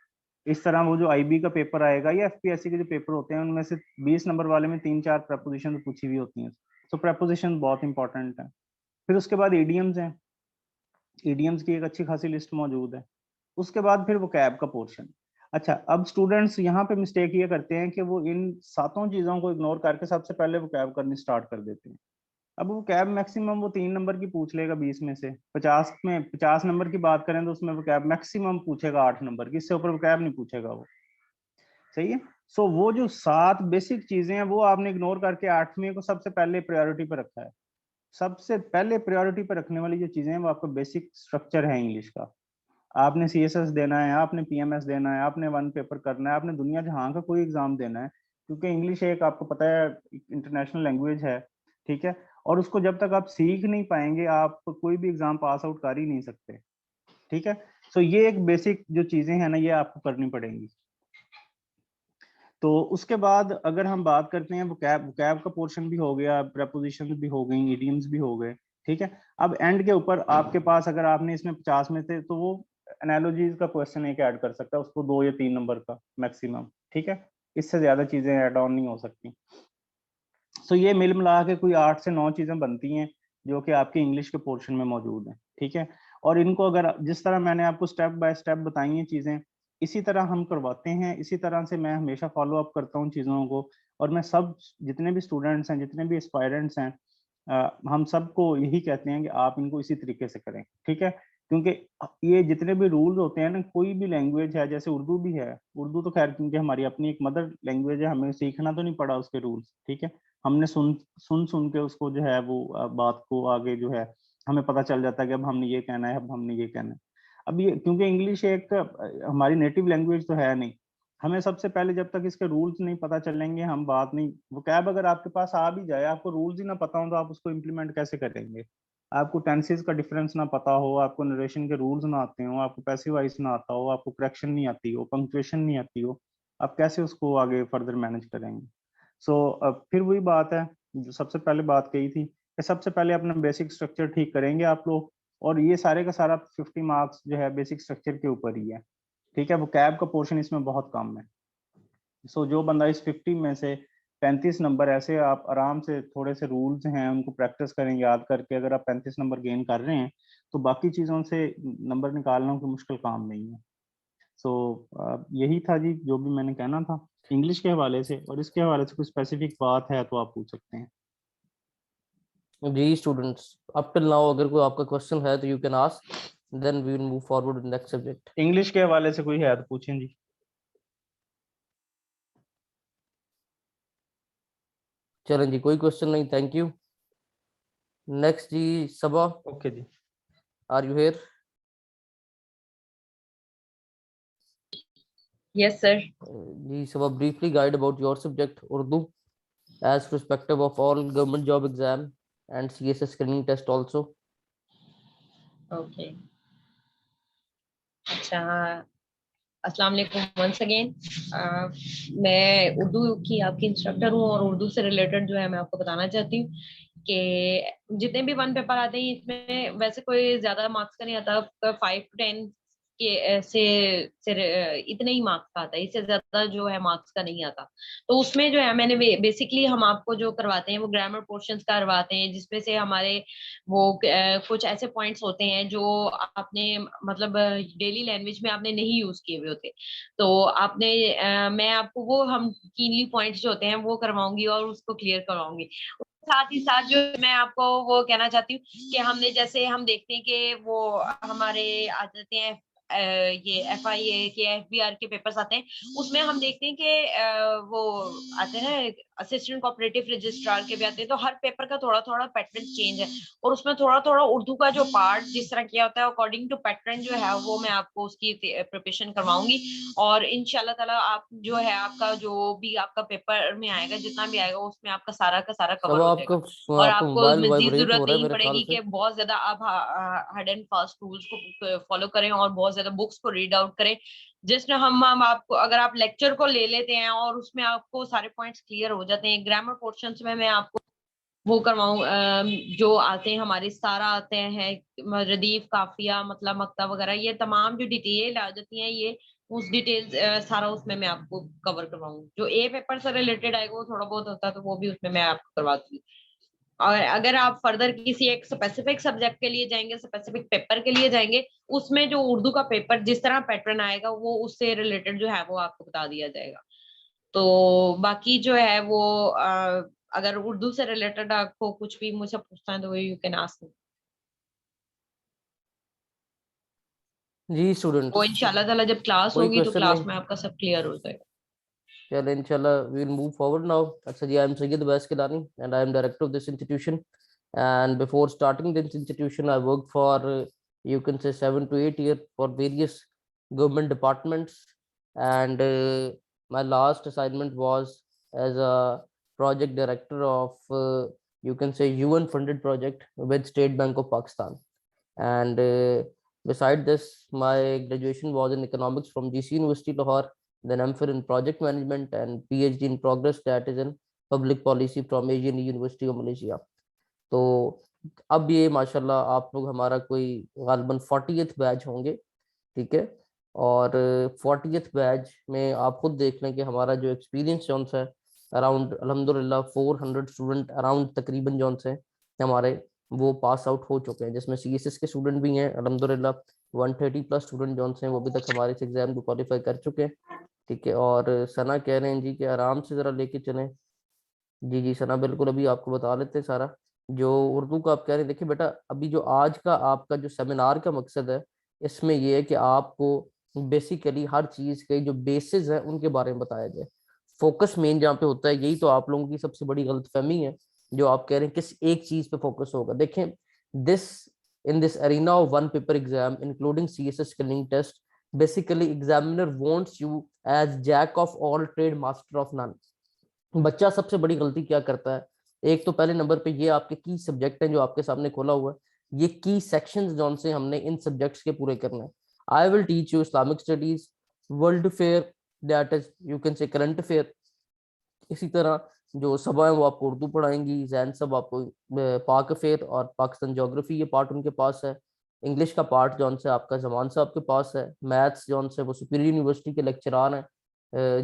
इस तरह वो जो आईबी का पेपर आएगा या एफपीएससी के जो पेपर होते हैं उनमें से 20 नंबर वाले में 3-4 प्रपोजिशन पूछी हुई होती हैं। तो प्रपोजिशन बहुत इंपॉर्टेंट है। फिर उसके बाद इडियम्स हैं, इडियम्स की एक अच्छी खासी लिस्ट मौजूद है। उसके बाद फिर वोकैब का पोर्शन। अच्छा, अब स्टूडेंट्स यहाँ पे मिस्टेक ये करते हैं कि वो इन 7 चीजों को इग्नोर करके सबसे पहले वोकैब करनी स्टार्ट कर देते हैं। अब वो कैब मैक्सिमम वो 3 नंबर की पूछ लेगा 20 में से। 50 में 50 नंबर की बात करें तो उसमें वो कैब मैक्सिमम पूछेगा 8 नंबर की, इससे ऊपर वो कैब नहीं पूछेगा वो। सही है, सो वो जो 7 बेसिक चीजें हैं वो आपने इग्नोर करके 8वीं को सबसे पहले प्रायोरिटी पर रखा है। सबसे पहले प्रायोरिटी पर रखने वाली जो चीजें हैं वो आपका बेसिक स्ट्रक्चर है इंग्लिश का। आपने सीएसएस देना है, आपने पीएमएस देना है, आपने 1 पेपर करना है, आपने दुनिया जहां का कोई एग्जाम देना है, क्योंकि इंग्लिश एक आपको पता है इंटरनेशनल लैंग्वेज है। ठीक है, और उसको जब तक आप सीख नहीं पाएंगे आप कोई भी एग्जाम पास आउट कर ही नहीं सकते। ठीक है, सो ये एक बेसिक जो चीजें हैं ना ये आपको करनी पड़ेंगी। तो उसके बाद अगर हम बात करते हैं वोकैब का पोर्शन भी हो गया, प्रपोजिशन भी हो गई, इडियम्स भी हो गए। ठीक है, अब एंड के ऊपर आपके पास अगर आपने इसमें 50 में थे तो वो एनालॉजीज का क्वेश्चन एक ऐड कर सकता है, उसको 2 या 3 नंबर का मैक्सिमम। ठीक है, इससे ज्यादा चीजें ऐड ऑन नहीं हो सकती। सो ये मिल मिला के कोई 8 से 9 चीजें बनती हैं जो कि आपके इंग्लिश के पोर्शन में मौजूद हैं। ठीक है, और इनको अगर जिस तरह मैंने आपको स्टेप बाय स्टेप बताई हैं चीजें, इसी तरह हम करवाते हैं, इसी तरह से मैं हमेशा फॉलो अप करता हूँ चीजों को। और मैं सब जितने भी स्टूडेंट्स हैं, जितने भी एस्पायरेंट्स हैं, हम सबको यही कहते हैं कि आप इनको इसी तरीके से करें। ठीक है, क्योंकि ये जितने भी रूल्स होते हैं ना, कोई भी लैंग्वेज है, जैसे उर्दू भी है, उर्दू तो खैर क्योंकि हमारी अपनी एक मदर लैंग्वेज है, हमें सीखना तो नहीं पड़ा उसके रूल्स। ठीक है, हमने सुन के उसको जो है वो बात को आगे जो है हमें पता चल जाता है कि अब हमने ये कहना है, अब हमने ये कहना है। अब ये क्योंकि इंग्लिश एक हमारी नेटिव लैंग्वेज तो है नहीं, हमें सबसे पहले जब तक इसके रूल्स नहीं पता चलेंगे हम बात नहीं। वोकैब अगर आपके पास आ भी जाए, आपको रूल्स ही ना पता हो तो आप उसको इम्प्लीमेंट कैसे करेंगे। आपको टेंसेस का डिफरेंस ना पता हो, आपको नरेशन के रूल्स ना आते हो, आपको पैसिव वॉइस ना आता हो, आपको करेक्शन नहीं आती हो, पंक्चुएशन नहीं आती हो, आप कैसे उसको आगे फर्दर मैनेज करेंगे। सो फिर वही बात है जो सबसे पहले बात कही थी कि सबसे पहले अपना बेसिक स्ट्रक्चर ठीक करेंगे आप लोग, और ये सारे का सारा 50 मार्क्स जो है बेसिक स्ट्रक्चर के ऊपर ही है, ठीक है। वो कैब का पोर्शन इसमें बहुत कम है। सो जो बंदा इस 50 में से 35 नंबर ऐसे आप आराम से थोड़े से रूल्स हैं उनको प्रैक्टिस करें याद करके, अगर आप 35 नंबर गेन कर रहे हैं तो बाकी चीज़ों से नंबर निकालना कोई मुश्किल काम नहीं है। सो यही था जी जो भी मैंने कहना था इंग्लिश के हवाले से, और इसके हवाले से कोई स्पेसिफिक बात है तो आप पूछ सकते हैं। जी स्टूडेंट्स, अप टिल नाउ अगर कोई आपका क्वेश्चन है तो you can ask, then we will move forward to next subject. English के हवाले से कोई है तो पूछें जी। चलें जी, कोई क्वेश्चन नहीं, थैंक यू। नेक्स्ट जी सबा, ओके जी। Are you here? Yes, sir. जी Saba, briefly guide about your subject Urdu as perspective of all government job exam and CSS screening test also. Okay. अच्छा, अस्सलाम वालेकुम वंस अगेन। मैं उर्दू की आपकी इंस्ट्रक्टर हूँ और उर्दू से रिलेटेड जो है मैं आपको बताना चाहती हूँ कि जितने भी वन पेपर आते हैं इसमें वैसे कोई ज्यादा मार्क्स का नहीं आता, 5 to 10 के से इतने ही मार्क्स का आता है, इससे ज्यादा जो है मार्क्स का नहीं आता। तो उसमें जो है मैंने बेसिकली हम आपको जो करवाते हैं वो ग्रामर पोर्शंस करवाते हैं, जिसमें से हमारे वो कुछ ऐसे पॉइंट्स होते हैं जो आपने मतलब डेली लैंग्वेज में आपने नहीं यूज किए हुए होते। तो आपने मैं आपको वो हम कीनली पॉइंट्स जो होते हैं वो करवाऊंगी और उसको क्लियर करवाऊंगी। साथ ही साथ जो मैं आपको वो कहना चाहती हूँ कि हमने जैसे हम देखते हैं कि वो हमारे आ जाते हैं ये FIA के FBR के पेपर्स आते हैं, उसमें हम देखते हैं कि वो आते हैं असिस्टेंट कोऑपरेटिव रजिस्ट्रार के भी आते हैं। तो हर पेपर का थोड़ा थोड़ा पैटर्न चेंज है और उसमें थोड़ा थोड़ा उर्दू का जो पार्ट जिस तरह किया होता है अकॉर्डिंग टू पैटर्न जो है वो मैं आपको उसकी प्रिपरेशन करवाऊंगी। और इंशाल्लाह ताला आप जो है आपका जो भी आपका पेपर में आएगा जितना भी आएगा उसमें आपका सारा का सारा कवर सबा, हो आपका जाएगा और आपका आपको मोबाइल मजीद वाइब्रेट हो जरूरत रहा है नहीं मेरे ख्याल पड़ेगी से। कि बहुत ज्यादा आप हार्ड एंड फास्ट रूल्स को फॉलो करें और बहुत ज्यादा बुक्स को रीड आउट करें। जिसमें हम आपको अगर आप लेक्चर को ले लेते हैं और उसमें आपको सारे पॉइंट्स क्लियर हो जाते हैं। ग्रामर पोर्शंस में मैं आपको वो करवाऊं जो आते हैं हमारे सारा आते हैं रदीफ काफिया मतलब मक्ता वगैरह, ये तमाम जो डिटेल आ जाती हैं ये उस डिटेल्स सारा उसमें मैं आपको कवर करवाऊंगी। जो ए पेपर से रिलेटेड आएगा वो थोड़ा बहुत होता है तो वो भी उसमें मैं आपको करवाती हूँ। और अगर आप फर्दर किसी एक स्पेसिफिक सब्जेक्ट के लिए जाएंगे, स्पेसिफिक पेपर के लिए जाएंगे, उसमें जो उर्दू का पेपर जिस तरह पैटर्न आएगा वो उससे रिलेटेड जो है वो आपको बता दिया जाएगा। तो बाकी जो है वो अगर उर्दू से रिलेटेड आपको कुछ भी मुझसे पूछना है तो यू कैन आस्क मी। जी वो स्टूडेंट्स, इंशाल्लाह ताला जब क्लास कोई होगी तो क्वेश्चन क्लास नहीं, में आपका सब क्लियर हो जाएगा। चलो इंशाल्लाह we will move forward now. अच्छा जी, I am Syed Wais Kilani and I am director of this institution, and before starting this institution I worked for you can say 7 to 8 years for various government departments, and my last assignment was as a project director of you can say UN funded project with State Bank of Pakistan. And beside this, my graduation was in economics from GC University Lahore, then MPhil in project management and PhD in progress, that is in public policy from Asian University of Malaysia. तो अब ये माशाल्लाह आप लोग हमारा कोई गालबन 40th batch होंगे, ठीक है। और 40th बैच में आप खुद देख लें कि हमारा जो एक्सपीरियंस जोन है अराउंड अल्हम्दुलिल्लाह 400 स्टूडेंट अराउंड तकरीबन जोन से हमारे वो पास आउट हो चुके हैं, जिसमें CSS के स्टूडेंट भी हैं अल्हम्दुलिल्लाह 130 प्लस स्टूडेंट जोन से वो अभी तक हमारे इस एग्जाम को क्वालिफाई कर चुके हैं, ठीक है। और सना कह रहे हैं जी कि आराम से ज़रा लेके चलें। जी जी सना, बिल्कुल अभी आपको बता लेते हैं सारा जो उर्दू का आप कह रहे हैं। देखिए बेटा, अभी जो आज का आपका जो सेमिनार का मकसद है इसमें ये है कि आपको बेसिकली हर चीज के जो बेसिस है उनके बारे में बताया जाए। फोकस मेन जहाँ पे होता है, यही तो आप लोगों की सबसे बड़ी गलतफहमी है जो आप कह रहे हैं किस एक चीज पे फोकस होगा। देखें, this in this arena of one paper exam including CSS screening test, basically examiner wants you as jack of all trade master of none. बच्चा सबसे बड़ी गलती क्या करता है, एक तो पहले नंबर पे ये आपके की सब्जेक्ट हैं जो आपके सामने खोला हुआ है, ये की सेक्शंस जौन से हमने इन सब्जेक्ट्स के पूरे करने हैं। I will teach you Islamic studies, world fair, that is you can से करंट अफेयर। इसी तरह जो सबा है वो आपको उर्दू पढ़ाएंगी, जैन सब आपको पाक अफेयर और पाकिस्तान ज्योग्राफी ये पार्ट उनके पास है। इंग्लिश का पार्ट जौन से आपका जमान साहब के पास है। मैथ्स जौन से वो सुपीरियर यूनिवर्सिटी के लेक्चरार हैं,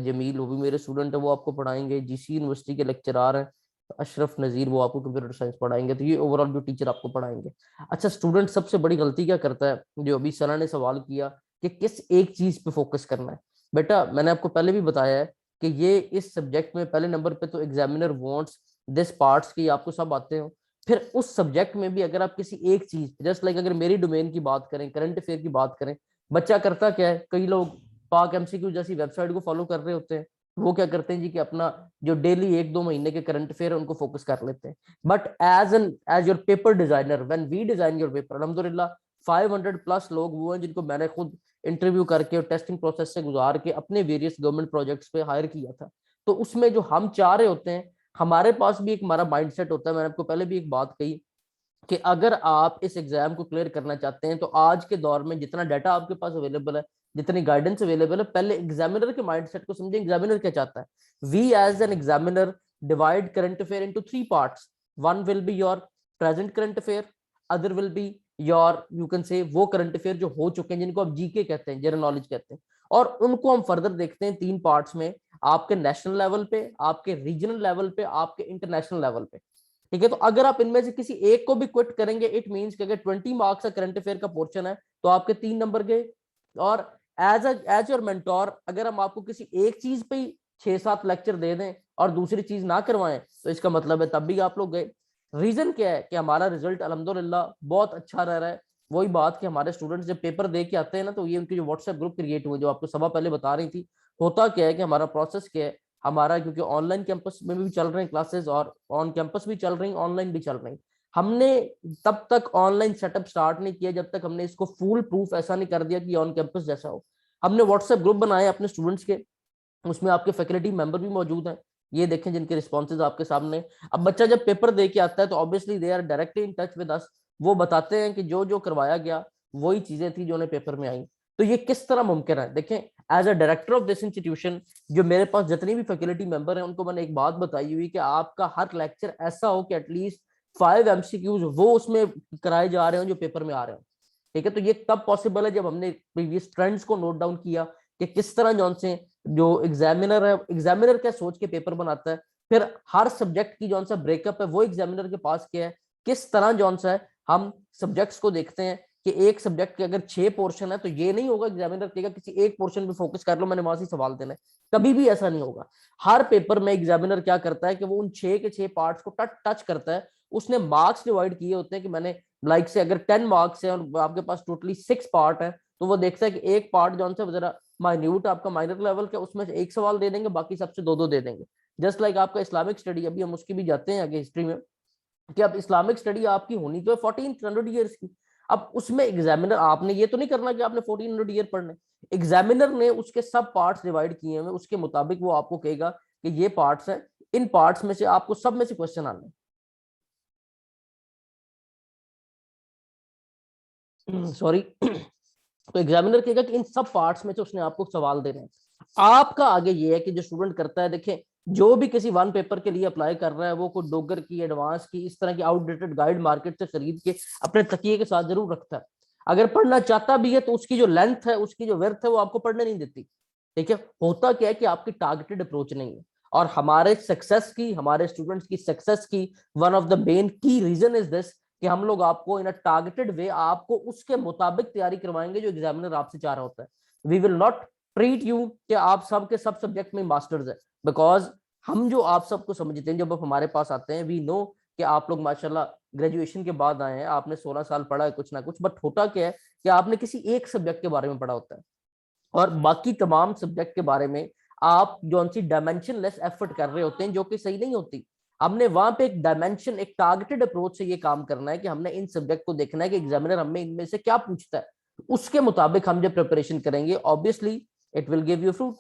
जमील वो भी मेरे स्टूडेंट है, वो आपको पढ़ाएंगे। जीसी यूनिवर्सिटी के लेक्चरार हैं अशरफ नज़ीर, वो आपको कंप्यूटर साइंस पढ़ाएंगे। तो ये ओवरऑल जो टीचर आपको पढ़ाएंगे। अच्छा, स्टूडेंट सबसे बड़ी गलती क्या करता है, जो अभी सना ने सवाल किया कि किस एक चीज पे फोकस करना है। बेटा मैंने आपको पहले भी बताया है कि ये इस सब्जेक्ट में पहले नंबर पे तो एग्जामिनर वांट्स दिस पार्ट्स की आपको सब आते हो। फिर उस सब्जेक्ट में भी अगर आप किसी एक चीज, जस्ट लाइक अगर मेरी डोमेन की बात करें, करंट अफेयर की बात करें, बच्चा करता क्या है, कई लोग पाक एमसीक्यू जैसी वेबसाइट को फॉलो कर रहे होते हैं, वो क्या करते हैं जी कि अपना जो डेली 1-2 महीने के करंट अफेयर है उनको फोकस कर लेते हैं। But as your paper designer, when we design your paper, अल्हम्दुलिल्लाह 500+ लोग वो हैं जिनको मैंने खुद इंटरव्यू करके और टेस्टिंग प्रोसेस से गुजार के अपने वेरियस गवर्नमेंट प्रोजेक्ट्स पे हायर किया था। तो उसमें जो हम चाह रहे होते हैं, हमारे पास भी एक हमारा माइंडसेट होता है। मैंने आपको पहले भी एक बात कही कि अगर आप इस एग्जाम को क्लियर करना चाहते हैं तो आज के दौर में जितना डाटा आपके पास अवेलेबल है, जितनी गाइडेंस अवेलेबल है, पहले एग्जामिनर के माइंडसेट को समझें। एग्जामिनर क्या चाहता है? We as an examiner divide current affair into 3 parts. One will be your present current affair, other will be your you can say वो करंट अफेयर जो हो चुके हैं, जिनको आप जीके कहते हैं, जनरल नॉलेज कहते हैं, और उनको हम फर्दर देखते हैं 3 पार्ट्स में, आपके नेशनल लेवल पे, आपके रीजनल लेवल पे, आपके इंटरनेशनल लेवल पे। ठीक है, तो अगर आप इनमें से किसी एक को भी क्विट करेंगे, इट मींस कि अगर 20 मार्क्स का करंट अफेयर का पोर्शन है तो आपके 3 नंबर गए। और एज योर मेंटोर, अगर हम आपको किसी एक चीज पे ही 6-7 लेक्चर दे दें और दूसरी चीज ना करवाएं, तो इसका मतलब है तब भी आप लोग गए। रीजन क्या है कि हमारा रिजल्ट अल्हम्दुलिल्लाह बहुत अच्छा रह रहा है। वही बात कि हमारे स्टूडेंट्स जब पेपर दे के आते हैं ना, तो ये उनके जो व्हाट्सएप ग्रुप क्रिएट हुए, जो आपको सभा पहले बता रही थी, होता क्या है कि हमारा प्रोसेस क्या है, हमारा क्योंकि ऑनलाइन कैंपस में भी चल रहे हैं क्लासेस और ऑन कैंपस भी चल रही, ऑनलाइन भी चल रही, हमने तब तक ऑनलाइन सेटअप स्टार्ट नहीं किया जब तक हमने इसको फुल प्रूफ ऐसा नहीं कर दिया कि ऑन कैंपस जैसा हो। हमने व्हाट्सएप ग्रुप बनाए अपने स्टूडेंट्स के, उसमें आपके फैकल्टी मेंबर भी मौजूद हैं, ये देखें जिनके रिस्पॉन्सेज आपके सामने। अब बच्चा जब पेपर दे के आता है तो obviously they are directly in touch with us, वो बताते हैं कि जो जो करवाया गया वही चीजें थी जो उन्हें पेपर में आई। तो ये किस तरह मुमकिन है? देखें, as a director of this institution, जो मेरे पास जितनी भी फैकल्टी मेंबर हैं, उनको मैंने एक बात बताई हुई कि आपका हर लेक्चर ऐसा हो कि एटलीस्ट 5 MCQs वो उसमें कराए जा रहे हो जो पेपर में आ रहे हो। ठीक है, तो ये तब पॉसिबल है जब हमने प्रीवियस ट्रेंड्स को नोट डाउन किया कि किस तरह जौन से जो एग्जामिनर है, एग्जामिनर क्या सोच के पेपर बनाता है, फिर हर सब्जेक्ट की जौन सा ब्रेकअप है वो एग्जामिनर के पास क्या है, किस तरह जौन सा है हम सब्जेक्ट्स को देखते हैं कि एक सब्जेक्ट के अगर 6 पोर्शन है तो ये नहीं होगा एग्जामिनर कहेगा किसी एक पोर्शन पे फोकस कर लो, मैंने वहां से सवाल देना है, कभी भी ऐसा नहीं होगा। हर पेपर में एग्जामिनर क्या करता है कि वो उन 6 के 6 पार्ट्स को टच करता है। उसने मार्क्स डिवाइड किए होते हैं कि मैंने लाइक से अगर 10 मार्क्स है और आपके पास टोटली 6 पार्ट है, तो वो देखता है कि एक पार्ट जौन सा जरा माइन्यूट आपका माइनर लेवल का, उसमें से एक सवाल दे देंगे, बाकी सबसे 2-2 दे देंगे। जस्ट लाइक आपका इस्लामिक स्टडी, अभी हम उसकी भी जाते हैं आगे हिस्ट्री में, कि अब इस्लामिक स्टडी आपकी होनी तो है 1400 ईयर्स की। अब उसमें एग्जामिनर, आपने ये तो नहीं करना कि आपने 1400 ईयर पढ़ने, एग्जामिनर ने उसके सब पार्ट्स डिवाइड किए हुए, उसके मुताबिक वो आपको कहेगा कि ये पार्ट्स हैं, इन पार्ट्स में से आपको सब में से क्वेश्चन आने। सॉरी तो एग्जामिनर कहेगा कि इन सब पार्ट्स में से उसने आपको सवाल देने हैं। आपका आगे ये है कि जो स्टूडेंट करता है, देखें जो भी किसी वन पेपर के लिए अप्लाई कर रहा है, वो कोई डोगर की, एडवांस की, इस तरह की आउटडेटेड गाइड मार्केट से खरीद के अपने तकिए के साथ जरूर रखता है। अगर पढ़ना चाहता भी है तो उसकी जो लेंथ है, उसकी जो वर्थ है, वो आपको पढ़ने नहीं देती। ठीक है, होता क्या है कि आपकी टारगेटेड अप्रोच नहीं है। और हमारे सक्सेस की, हमारे स्टूडेंट्स की सक्सेस की वन ऑफ द मेन की रीजन इज दिस कि हम लोग आपको इन अ टारगेटेड वे आपको उसके मुताबिक तैयारी करवाएंगे जो एग्जामिनर आपसे चाह रहा होता है। We will not treat you कि आप सब के सब सब्जेक्ट में मास्टर्स है, बिकॉज हम जो आप सबको समझते हैं, जब आप हमारे पास आते हैं, वी नो कि आप लोग माशाल्लाह ग्रेजुएशन के बाद आए हैं, आपने 16 साल पढ़ा है कुछ ना कुछ, बट होता क्या है कि आपने किसी एक सब्जेक्ट के बारे में पढ़ा होता है और बाकी तमाम सब्जेक्ट के बारे में आप जो सी डायमेंशन लेस एफर्ट कर रहे होते हैं, जो कि सही नहीं होती। हमने वहां पे एक डायमेंशन, एक टारगेटेड अप्रोच से ये काम करना है कि हमने इन सब्जेक्ट को देखना है कि एग्जामिनर हमें इनमें से क्या पूछता है, उसके मुताबिक हम जब प्रिपरेशन करेंगे obviously it will give you fruit.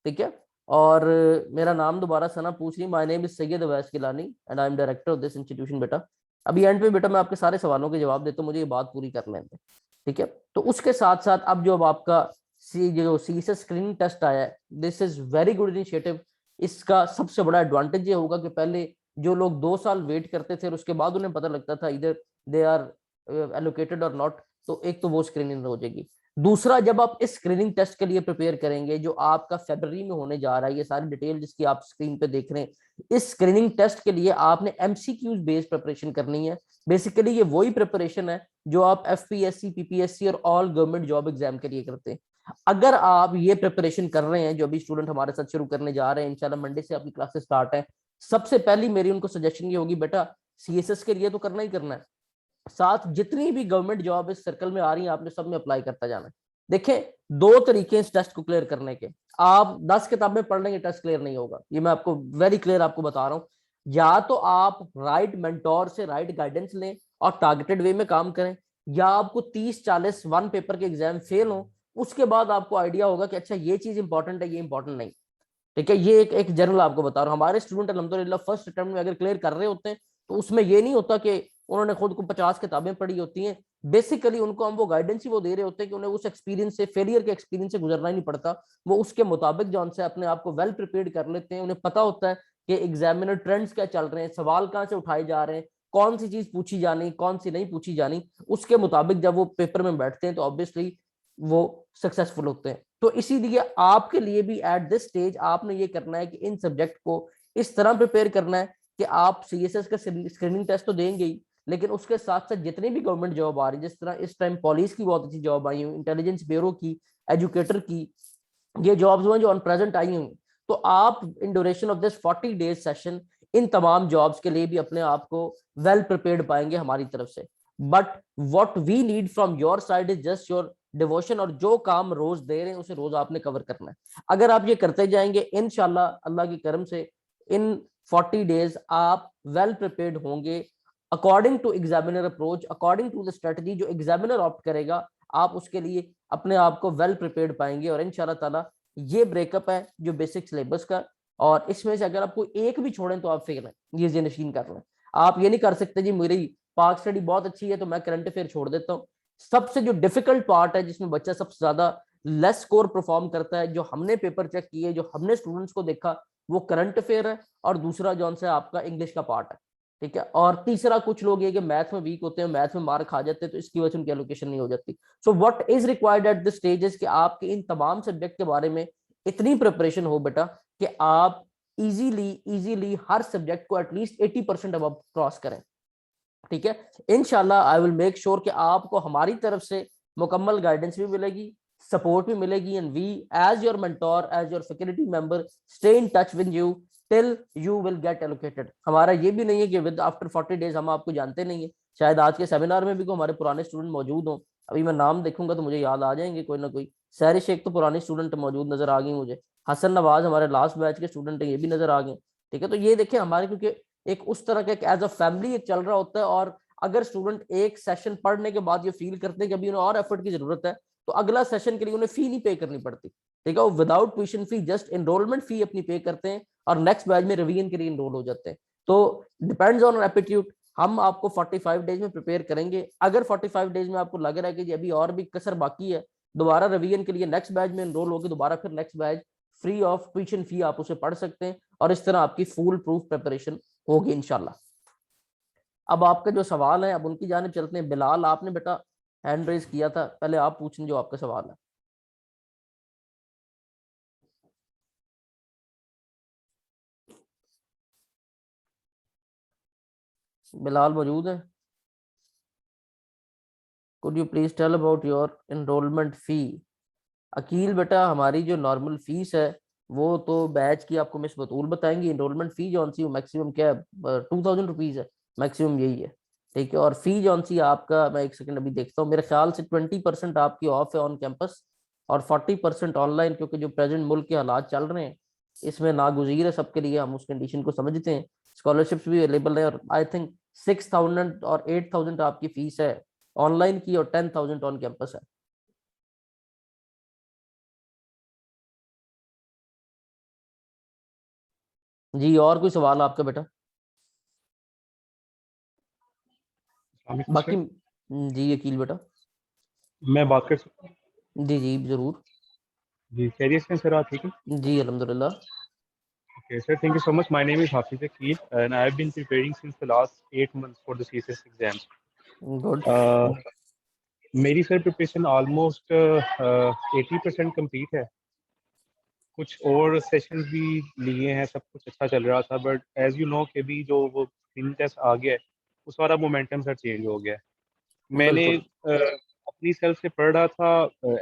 ठीक है, और मेरा नाम दोबारा सना पूछ रही, my name is Syed Awais Gilani and I am director of this institution. बेटा अभी एंड में बेटा मैं आपके सारे सवालों के जवाब देता हूँ, मुझे ये बात पूरी कर लें। ठीक है, तो उसके साथ साथ अब जो अब आपका जो CSS स्क्रीनिंग टेस्ट आया है, this is very good initiative. इसका सबसे बड़ा एडवांटेज ये होगा कि पहले जो लोग 2 साल वेट करते थे और उसके बाद उन्हें पता लगता था इधर दे आर एलोकेटेड और नॉट, तो एक तो वो स्क्रीनिंग हो जाएगी। दूसरा, जब आप इस स्क्रीनिंग टेस्ट के लिए प्रिपेयर करेंगे जो आपका फरवरी में होने जा रहा है, ये सारी डिटेल जिसकी आप स्क्रीन पे देख रहे हैं, इस स्क्रीनिंग टेस्ट के लिए आपने MCQs बेस्ड प्रिपरेशन करनी है। बेसिकली ये वही प्रिपरेशन है जो आप FPSC, PPSC और ऑल गवर्नमेंट जॉब एग्जाम के लिए करते हैं। अगर आप ये प्रिपरेशन कर रहे हैं, जो अभी स्टूडेंट हमारे साथ शुरू करने जा रहे हैं, इंशाल्लाह मंडे से आपकी क्लासेस स्टार्ट है, सबसे पहली मेरी उनको सजेशन ये होगी, बेटा CSS के लिए तो करना ही करना है, साथ जितनी भी गवर्नमेंट जॉब इस सर्कल में आ रही है आपने सब में अप्लाई करता जाना है। देखें, 2 तरीके इस टेस्ट को क्लियर करने के। आप 10 किताबें पढ़ लेंगे टेस्ट क्लियर नहीं होगा, ये मैं आपको वेरी क्लियर आपको बता रहा हूँ। या तो आप राइट मेंटोर से राइट गाइडेंस लें और टारगेटेड वे में काम करें, या आपको 30-40 वन पेपर के एग्जाम फेल हो, उसके बाद आपको आइडिया होगा कि अच्छा ये चीज इंपॉर्टेंट है, ये इंपॉर्टेंट नहीं। ठीक है, ये एक जनरल आपको बता रहा हूँ। हमारे स्टूडेंट अल्हम्दुलिल्लाह फर्स्ट अटेम्प्ट में अगर क्लियर कर रहे होते हैं तो उसमें ये नहीं होता कि उन्होंने खुद को 50 किताबें पढ़ी होती हैं। बेसिकली उनको हम वो गाइडेंस ही वो दे रहे होते हैं कि उन्हें उस एक्सपीरियंस से, फेलियर के एक्सपीरियंस से गुजरना ही नहीं पड़ता। वो उसके मुताबिक जो से अपने आप को वेल प्रिपेयर्ड कर लेते हैं। उन्हें पता होता है कि एग्जामिनर ट्रेंड्स क्या चल रहे हैं, सवाल कहाँ से उठाए जा रहे हैं, कौन सी चीज पूछी जानी, कौन सी नहीं पूछी जानी। उसके मुताबिक जब वो पेपर में बैठते हैं तो ऑब्वियसली वो सक्सेसफुल होते हैं। तो इसीलिए आपके लिए भी एट दिस स्टेज आपने ये करना है कि इन सब्जेक्ट को इस तरह प्रिपेयर करना है कि आप CSS का स्क्रीनिंग टेस्ट तो देंगे ही, लेकिन उसके साथ साथ जितनी भी गवर्नमेंट जॉब आ रही है, जिस तरह इस टाइम पुलिस की बहुत अच्छी जॉब आई हुई, इंटेलिजेंस ब्यूरो की, एजुकेटर की, ये जॉब्स हुए जो ऑन प्रेजेंट आई हुई, तो आप in duration of this 40 days session in तमाम जॉब्स के लिए भी अपने आप को वेल प्रिपेयर्ड पाएंगे हमारी तरफ से। But what we need from your side is just your devotion, और जो काम रोज दे रहे हैं उसे रोज आपने कवर करना है। अगर आप ये करते जाएंगे इंशाल्लाह अल्लाह की करम से इन 40 डेज आप वेल प्रिपेयर्ड होंगे according to examiner approach, according to the strategy जो एग्जामिनर ऑप्ट करेगा, आप उसके लिए अपने आप को वेल प्रिपेयर्ड पाएंगे। और इंशाल्लाह ताला ये ब्रेकअप है जो बेसिक सिलेबस का, और इसमें से अगर आपको एक भी छोड़ें तो आप फेल हैं, ये ज़हन कर लें। आप ये नहीं कर सकते जी मेरी पाक स्टडी बहुत अच्छी है तो मैं करंट अफेयर छोड़ देता हूँ। सबसे जो डिफिकल्ट पार्ट है जिसमें बच्चा सबसे ज्यादा लेस स्कोर परफॉर्म करता है, जो हमने पेपर चेक किए, जो हमने स्टूडेंट्स को देखा, वो करंट अफेयर है, और दूसरा जो है आपका इंग्लिश का पार्ट है। ठीक है, और तीसरा कुछ लोग ये कि मैथ में वीक होते हैं, मैथ में मार्क खा जाते हैं, तो इसकी वजह से उनकी एलोकेशन नहीं हो जाती। So what is required at this stage is कि आपके इन तमाम सब्जेक्ट के बारे में इतनी प्रिपरेशन हो बेटा कि आप इजीली हर सब्जेक्ट को एटलीस्ट 80% अब क्रॉस करें। ठीक है, इंशाल्लाह आई विल मेक श्योर कि आपको हमारी तरफ से मुकम्मल गाइडेंस भी मिलेगी, सपोर्ट भी मिलेगी, and we as your mentor, as your faculty member stay in touch with you till you will get allocated. हमारा ये भी नहीं है कि विद आफ्टर 40 डेज हम आपको जानते नहीं है। शायद आज के सेमिनार में भी कोई हमारे पुराने स्टूडेंट मौजूद हों, अभी मैं नाम देखूंगा तो मुझे याद आ जाएंगे कोई ना कोई। सहरी शेख तो पुरानी स्टूडेंट मौजूद नजर आ गई मुझे, हसन नवाज हमारे लास्ट बैच के स्टूडेंट है, ये भी नजर आ गए। ठीक है, तो ये देखें हमारे, क्योंकि एक उस तरह का एज अ फैमिली एक चल रहा होता है, और अगर स्टूडेंट एक सेशन पढ़ने के बाद ये फील करते हैं कि अभी उन्हें और एफर्ट की जरूरत है, तो अगला सेशन के लिए उन्हें फी नहीं पे करनी पड़ती। ठीक है, वो without tuition fee just enrolment fee अपनी पे करते हैं और नेक्स्ट बैच में रिवीजन के लिए इनरोल हो जाते हैं। तो डिपेंड्स ऑन एप्टीट्यूड, हम आपको 45 डेज में प्रिपेयर करेंगे। अगर 45 डेज में आपको लग रहा है कि अभी और भी कसर बाकी है, दोबारा रिवीजन के लिए नेक्स्ट बैच में एनरोल होगी, दोबारा फिर next batch free of tuition fee आप उसे पढ़ सकते हैं, और इस तरह आपकी फुल प्रूफ प्रिपरेशन होगी इंशाल्लाह। अब आपका जो सवाल है, अब उनकी जानिब चलते हैं। बिलाल, आपने बेटा हैंड रेज किया था, पहले आप पूछें जो आपका सवाल है। बिलाल मौजूद है? Could you please tell about your enrolment fee? Aqeel बेटा, हमारी जो नॉर्मल फीस है वो तो बैच की आपको मिस बतूल बताएंगी। एनरोलमेंट फी जो सी मैक्सिमम क्या है, 2000 रुपीज है, मैक्सिमम यही है। ठीक है, और फी जो सी आपका, मैं एक सेकंड अभी देखता हूँ, मेरे ख्याल से 20% आपकी ऑफ है ऑन कैंपस और 40% ऑनलाइन, क्योंकि जो प्रेजेंट मुल्क के हालात चल रहे हैं इसमें नागुज़ीर है सबके लिए, हम उस कंडीशन को समझते हैं। स्कॉलरशिप्स भी अवेलेबल है, और आई थिंक 6000 और 8000 आपकी फीस है ऑनलाइन की, और 10,000 ऑन कैंपस है। जी, और कोई सवाल आपका बेटा? बाकी जी अकील बेटा, मैं बात कर सकता हूँ? जी जी जरूर। जी खैरियत से सर, आप ठीक हैं? जी अल्हम्दुलिल्लाह। Okay, sir, thank you so much. My name is Hafiz Akil, and I have been preparing since the last 8 months for the CSS exams. Good. मेरी सर प्रिपरेशन ऑलमोस्ट 80% कंप्लीट है। कुछ और सेशंस भी लिए हैं, सब कुछ अच्छा चल रहा था, बट एज यू नो कि भी जो वो स्क्रीनिंग टेस्ट आ गया है, वो सारा मोमेंटम सर चेंज हो गया है। मैंने बिल्कुल अपनी सेल्फ से पढ़ रहा था,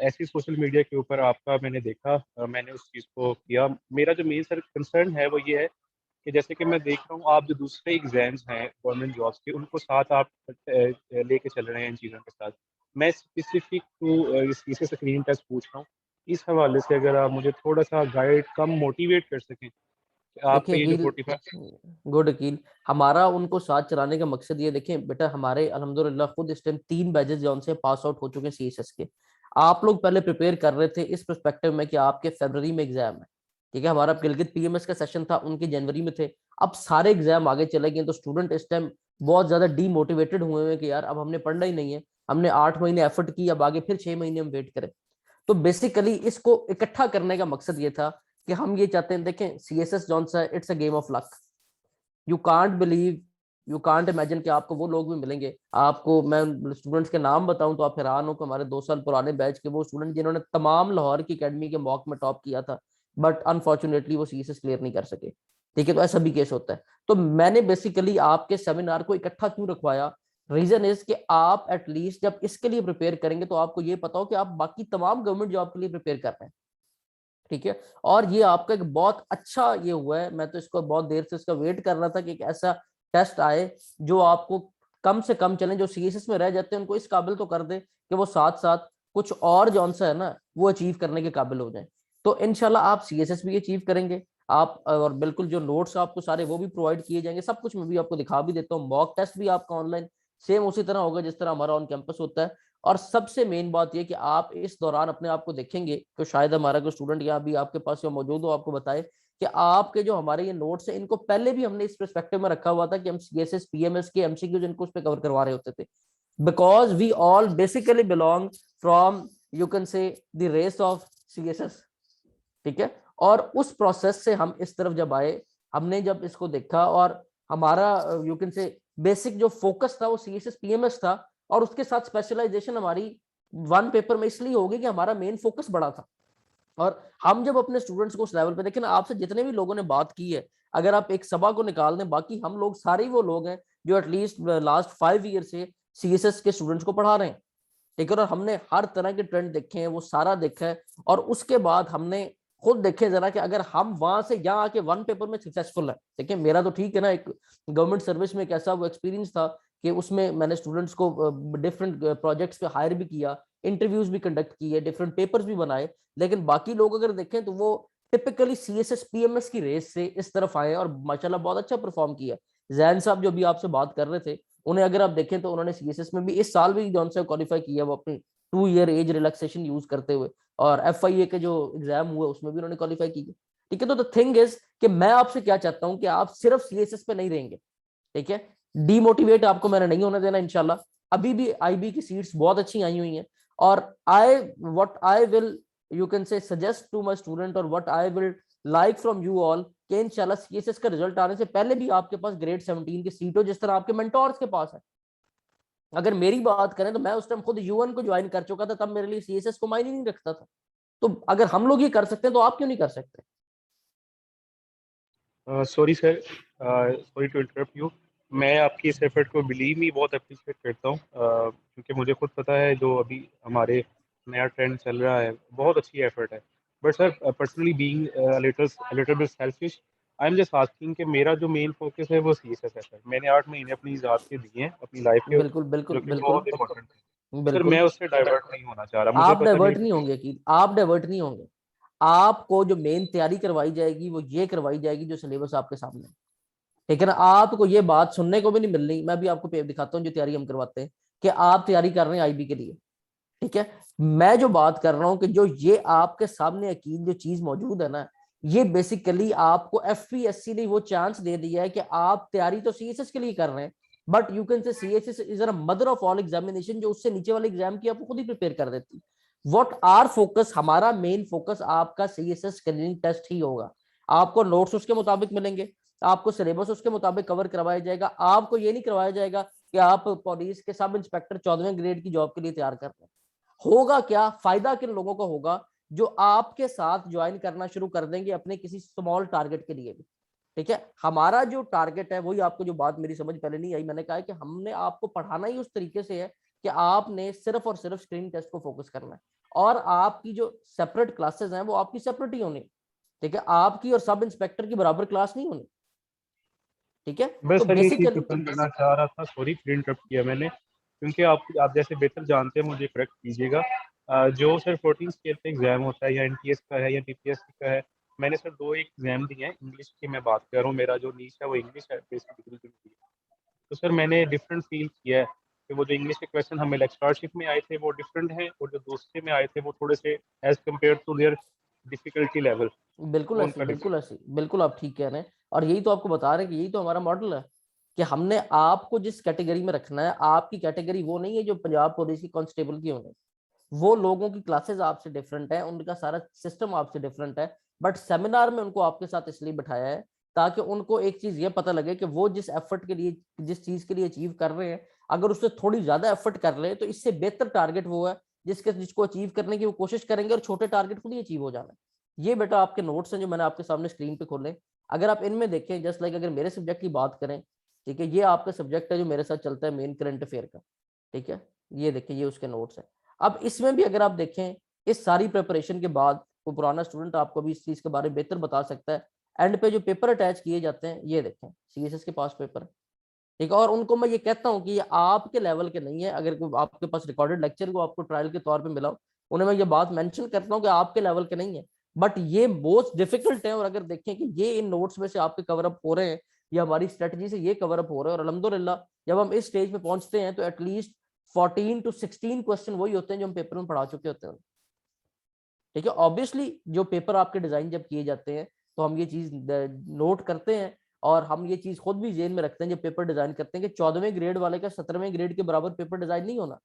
ऐसी सोशल मीडिया के ऊपर आपका मैंने देखा, मैंने उस चीज़ को किया। मेरा जो मेन सर कंसर्न है वो ये है कि जैसे कि मैं देख रहा हूँ आप जो दूसरे एग्जाम्स हैं गवर्नमेंट जॉब्स के, उनको साथ आप लेके चल रहे हैं इन चीज़ों के साथ। मैं स्पेसिफिक टू इसी स्क्रीन टेस्ट पूछ रहा हूँ। इस हवाले से अगर आप मुझे थोड़ा सा गाइड कम मोटिवेट कर सकें कि आपका देखिए ये जो अकील, 45 गुड अकील, हमारा उनको साथ चलाने का मकसद ये, देखें बेटा, हमारे अल्हम्दुलिल्लाह खुद इस टाइम 3 बैचेस जो से पास आउट हो चुके हैं सीएसएस के। आप लोग पहले प्रिपेयर कर रहे थे इस पर्सपेक्टिव में कि आपके फरवरी में एग्जाम है, ठीक है। हमारा गिलगित पीएमएस का सेशन था, उनके जनवरी में थे। अब सारे एग्जाम आगे चले गए, तो स्टूडेंट इस टाइम बहुत ज्यादा डीमोटिवेटेड हुए हैं कि यार अब हमने पढ़ना ही नहीं है, हमने 8 महीने एफर्ट की, अब आगे फिर 6 महीने हम वेट करें। तो बेसिकली इसको इकट्ठा करने का मकसद ये था कि हम ये चाहते हैं, देखें सीएसएस जॉन सा it's a game of luck. You can't believe, you can't imagine कि आपको वो लोग भी मिलेंगे। आपको मैं स्टूडेंट्स के नाम बताऊं तो आप हैरान हो कि हमारे 2 साल पुराने बैच के वो स्टूडेंट जिन्होंने तमाम लाहौर की एकेडमी के मॉक में टॉप किया था, बट अनफॉर्चुनेटली वो सीएसएस क्लियर नहीं कर सके, ठीक है। तो ऐसा भी केस होता है। तो मैंने बेसिकली आपके सेमिनार को इकट्ठा क्यों रखवाया, रीजन इज कि आप एटलीस्ट जब इसके लिए प्रिपेयर करेंगे तो आपको ये पता हो कि आप बाकी तमाम गवर्नमेंट जॉब के लिए प्रिपेयर कर रहे हैं, ठीक है। और ये आपका एक बहुत अच्छा ये हुआ है, मैं तो इसको बहुत देर से इसका वेट कर रहा था कि एक ऐसा टेस्ट आए जो आपको कम से कम चलें, जो सीएसएस में रह जाते हैं उनको इस काबिल तो कर दे कि वो साथ साथ कुछ और जो आंसर है ना वो अचीव करने के काबिल हो जाए। तो इनशाला आप सीएसएस भी अचीव करेंगे आप, और बिल्कुल जो नोट्स आपको सारे वो भी प्रोवाइड किए जाएंगे, सब कुछ मैं भी आपको दिखा भी देता हूँ। मॉक टेस्ट भी आपका ऑनलाइन सेम उसी तरह होगा जिस तरह हमारा ऑन कैंपस होता है। और सबसे मेन बात यह कि आप इस दौरान अपने आप को देखेंगे, तो शायद हमारा कोई स्टूडेंट यहाँ भी आपके पास या मौजूद हो, आपको बताए कि आपके जो हमारे ये नोट्स हैं इनको पहले भी हमने इस पर्सपेक्टिव में रखा हुआ था कि हम सीएसएस पीएमएस के एमसीक्यूज इनको उस पर कवर करवा रहे होते थे, because we all basically belong from, you can say, the race of CSS, ठीक है। और उस प्रोसेस से हम इस तरफ जब आए, हमने जब इसको देखा, और हमारा यू कैन से बेसिक जो फोकस था वो सीएसएस पीएमएस था, और उसके साथ स्पेशलाइजेशन हमारी वन पेपर में इसलिए होगी कि हमारा मेन फोकस बड़ा था। और हम जब अपने स्टूडेंट्स को उस लेवल पे देखें ना, आपसे जितने भी लोगों ने बात की है, अगर आप एक सभा को निकाल दें, बाकी हम लोग सारे वो लोग हैं जो एटलीस्ट लास्ट 5 ईयर से सीएसएस के स्टूडेंट्स को पढ़ा रहे हैं, ठीक है। और हमने हर तरह के ट्रेंड देखे हैं, वो सारा देखा है। और उसके बाद हमने खुद देखे जरा कि अगर हम वहां से यहाँ आके वन पेपर में सक्सेसफुल है, देखिए मेरा तो ठीक है ना, एक गवर्नमेंट सर्विस में एक ऐसा वो एक्सपीरियंस था कि उसमें मैंने स्टूडेंट्स को डिफरेंट प्रोजेक्ट्स पे हायर भी किया, इंटरव्यूज भी कंडक्ट किए, डिफरेंट पेपर्स भी बनाए। लेकिन बाकी लोग अगर देखें तो वो टिपिकली सीएसएस पीएमएस की रेस से इस तरफ आए और माशाल्लाह बहुत अच्छा परफॉर्म किया। जैन साहब जो भी आपसे बात कर रहे थे, उन्हें अगर आप देखें तो उन्होंने सीएसएस में भी इस साल भी जॉन से क्वालिफाई किया, वो अपनी 2 ईयर एज रिलैक्सेशन यूज करते हुए, और एफआईए के जो एग्जाम हुआ उसमें भी उन्होंने क्वालिफाई किया, ठीक है। तो द थिंग इज कि मैं आपसे क्या चाहता हूं कि आप सिर्फ सीएसएस पे नहीं रहेंगे, ठीक है। डीमोटिवेट आपको मैंने नहीं होने देना इंशाल्लाह। अभी भी आईबी की सीट्स बहुत अच्छी आई हुई हैं, और what I will, you can say, suggest to my student, और what I will like from you all, कि इंशाल्लाह सीएसएस का रिजल्ट आने से पहले भी आपके पास ग्रेड 17 की सीट हो, जिस तरह आपके मेंटोर्स के पास है। अगर मेरी बात करें तो मैं उस टाइम खुद यूएन को ज्वाइन कर चुका था, तब मेरे लिए सीएसएस को मायने नहीं रखता था। तो अगर हम लोग ये कर सकते हैं तो आप क्यों नहीं कर सकते? Sorry sir, sorry to interrupt you. मैं आपकी इस एफर्ट को बिलीव मी बहुत अप्रिशिएट करता हूँ, क्योंकि मुझे खुद पता है जो अभी हमारे नया ट्रेंड चल रहा है, बहुत अच्छी एफर्ट है। But sir, personally being little bit selfish, I am just asking कि मेरा जो मेन फोकस है वो सीएसएस है सर। मैंने 8 महीने अपनी ज़ात के दिए हैं अपनी लाइफ के, बिल्कुल बिल्कुल जो कि बिल्कुल बहुत इंपॉर्टेंट है सर। बिल्कुल। मैं उससे डाइवर्ट नहीं होना चाह रहा, मुझे आप पता नहीं डाइवर्ट है नहीं कि होंगे कि आप डाइवर्ट नहीं होंगे। आपको जो मेन तैयारी करवाई जाएगी वो ये करवाई जाएगी जो सिलेबस आपके सामने है, ठीक है ना। आपको ये बात सुनने को भी नहीं मिलनी। मैं भी आपको पेपर दिखाता हूँ जो तैयारी हम करवाते हैं, कि आप तैयारी कर रहे हैं आईबी के लिए, ठीक है। मैं जो बात कर रहा हूं कि जो ये आपके सामने अकीद जो चीज मौजूद है ना, ये बेसिकली आपको एफपीएससी ने वो चांस दे दिया है कि आप तैयारी तो सीएसएस के लिए कर रहे हैं, बट यू कैन से CSS is a mother of all examination, जो उससे नीचे वाले एग्जाम की आपको खुद ही प्रिपेयर कर देती। व्हाट आर फोकस, हमारा मेन फोकस आपका सीएसएस स्क्रीनिंग टेस्ट ही होगा। आपको नोट्स उसके मुताबिक मिलेंगे, आपको सिलेबस उसके मुताबिक कवर करवाया जाएगा। आपको ये नहीं करवाया जाएगा कि आप पुलिस के सब इंस्पेक्टर 14वें ग्रेड की जॉब के लिए तैयार कर रहे हैं। होगा क्या फायदा, किन लोगों को होगा जो आपके साथ ज्वाइन करना शुरू कर देंगे अपने किसी स्मॉल टारगेट के लिए भी। ठीक है, हमारा जो टारगेट है वही, आपको जो बात मेरी समझ पहले नहीं आई, मैंने कहा है कि हमने आपको पढ़ाना ही उस तरीके से है कि आपने सिर्फ और सिर्फ स्क्रीनिंग टेस्ट को फोकस करना है, और आपकी जो सेपरेट क्लासेस हैं वो आपकी सेपरेट ही होनी। ठीक है, आपकी और सब इंस्पेक्टर की बराबर क्लास नहीं होनी। ठीक है, मैं तो सर ये चीज बेसिकली डिफरेंट करना चाह रहा था, सॉरी इंटरप्ट किया मैंने, क्योंकि आप जैसे बेहतर जानते हैं, मुझे करेक्ट कीजिएगा। जो सर 14 स्केल पे एग्जाम होता है या एनटीएस का है या टीपीएससी का है, मैंने सर 2 एग्जाम दिए हैं। इंग्लिश की मैं बात कर रहा हूँ, मेरा जो नीश है वो इंग्लिश है बेसिक डिग्री की। तो सर मैंने डिफरेंट फील किया है कि वो जो इंग्लिश के क्वेश्चन हमें लेक्चरशिप में आए थे वो डिफरेंट हैं, और जो दूसरे में आए थे वो थोड़े से as compare to their difficulty level बिल्कुल वो ऐसी, उनका बिल्कुल डिफरेंट। ऐसी, बिल्कुल आप ठीक कह रहे हैं। और यही तो आपको बता रहे हैं कि यही तो हमारा मॉडल है कि हमने आपको जिस कैटेगरी में रखना है, आपकी कैटेगरी वो नहीं है जो पंजाब पुलिस की कांस्टेबल की होने। वो लोगों की क्लासेस आपसे डिफरेंट है, उनका सारा सिस्टम आपसे डिफरेंट है, बट सेमिनार में उनको आपके साथ इसलिए बिठाया है ताकि उनको एक चीज ये पता लगे कि वो जिस एफर्ट के लिए, जिस चीज के लिए अचीव कर रहे हैं, अगर उससे थोड़ी ज्यादा एफर्ट कर ले तो इससे बेहतर टारगेट वो है जिसको अचीव करने की वो कोशिश करेंगे, और छोटे टारगेट खुद ही अचीव हो जाना। ये बेटा आपके नोट्स हैं जो मैंने आपके सामने स्क्रीन पे खोले। अगर आप इनमें देखें, जस्ट लाइक अगर मेरे सब्जेक्ट की बात करें, ठीक है, ये आपका सब्जेक्ट है जो मेरे साथ चलता है मेन करंट अफेयर का। ठीक है, ये देखिए, ये उसके नोट्स है। अब इसमें भी अगर आप देखें, इस सारी प्रिपरेशन के बाद कोई पुराना स्टूडेंट आपको भी इस चीज के बारे में बेहतर बता सकता है। एंड पे जो पेपर अटैच किए जाते हैं, ये देखें सीएसएस के पास पेपर, ठीक है, और उनको मैं ये कहता हूँ कि ये आपके लेवल के नहीं है। अगर कोई आपके पास रिकॉर्डेड लेक्चर को आपको ट्रायल के तौर पे मिला हो, उन्हें मैं ये बात मेंशन करता हूँ कि आपके लेवल के नहीं है, बट ये मोस्ट डिफिकल्ट है। और अगर देखें कि ये इन नोट्स में से आपके कवर अप हो रहे हैं या हमारी स्ट्रेटजी से ये कवर अप हो रहे हैं, और अल्हम्दुलिल्लाह जब हम इस स्टेज पे पहुंचते हैं तो एटलीस्ट 14 to 16 क्वेश्चन वही होते हैं जो हम पेपर में पढ़ा चुके होते हैं। ठीक है, ऑब्वियसली जो पेपर आपके डिजाइन जब किए जाते हैं तो हम ये चीज नोट करते हैं, और हम ये चीज खुद भी जेन में रखते हैं जब पेपर डिजाइन करते हैं कि 14वें ग्रेड वाले का 17वें ग्रेड के बराबर पेपर डिजाइन नहीं होना,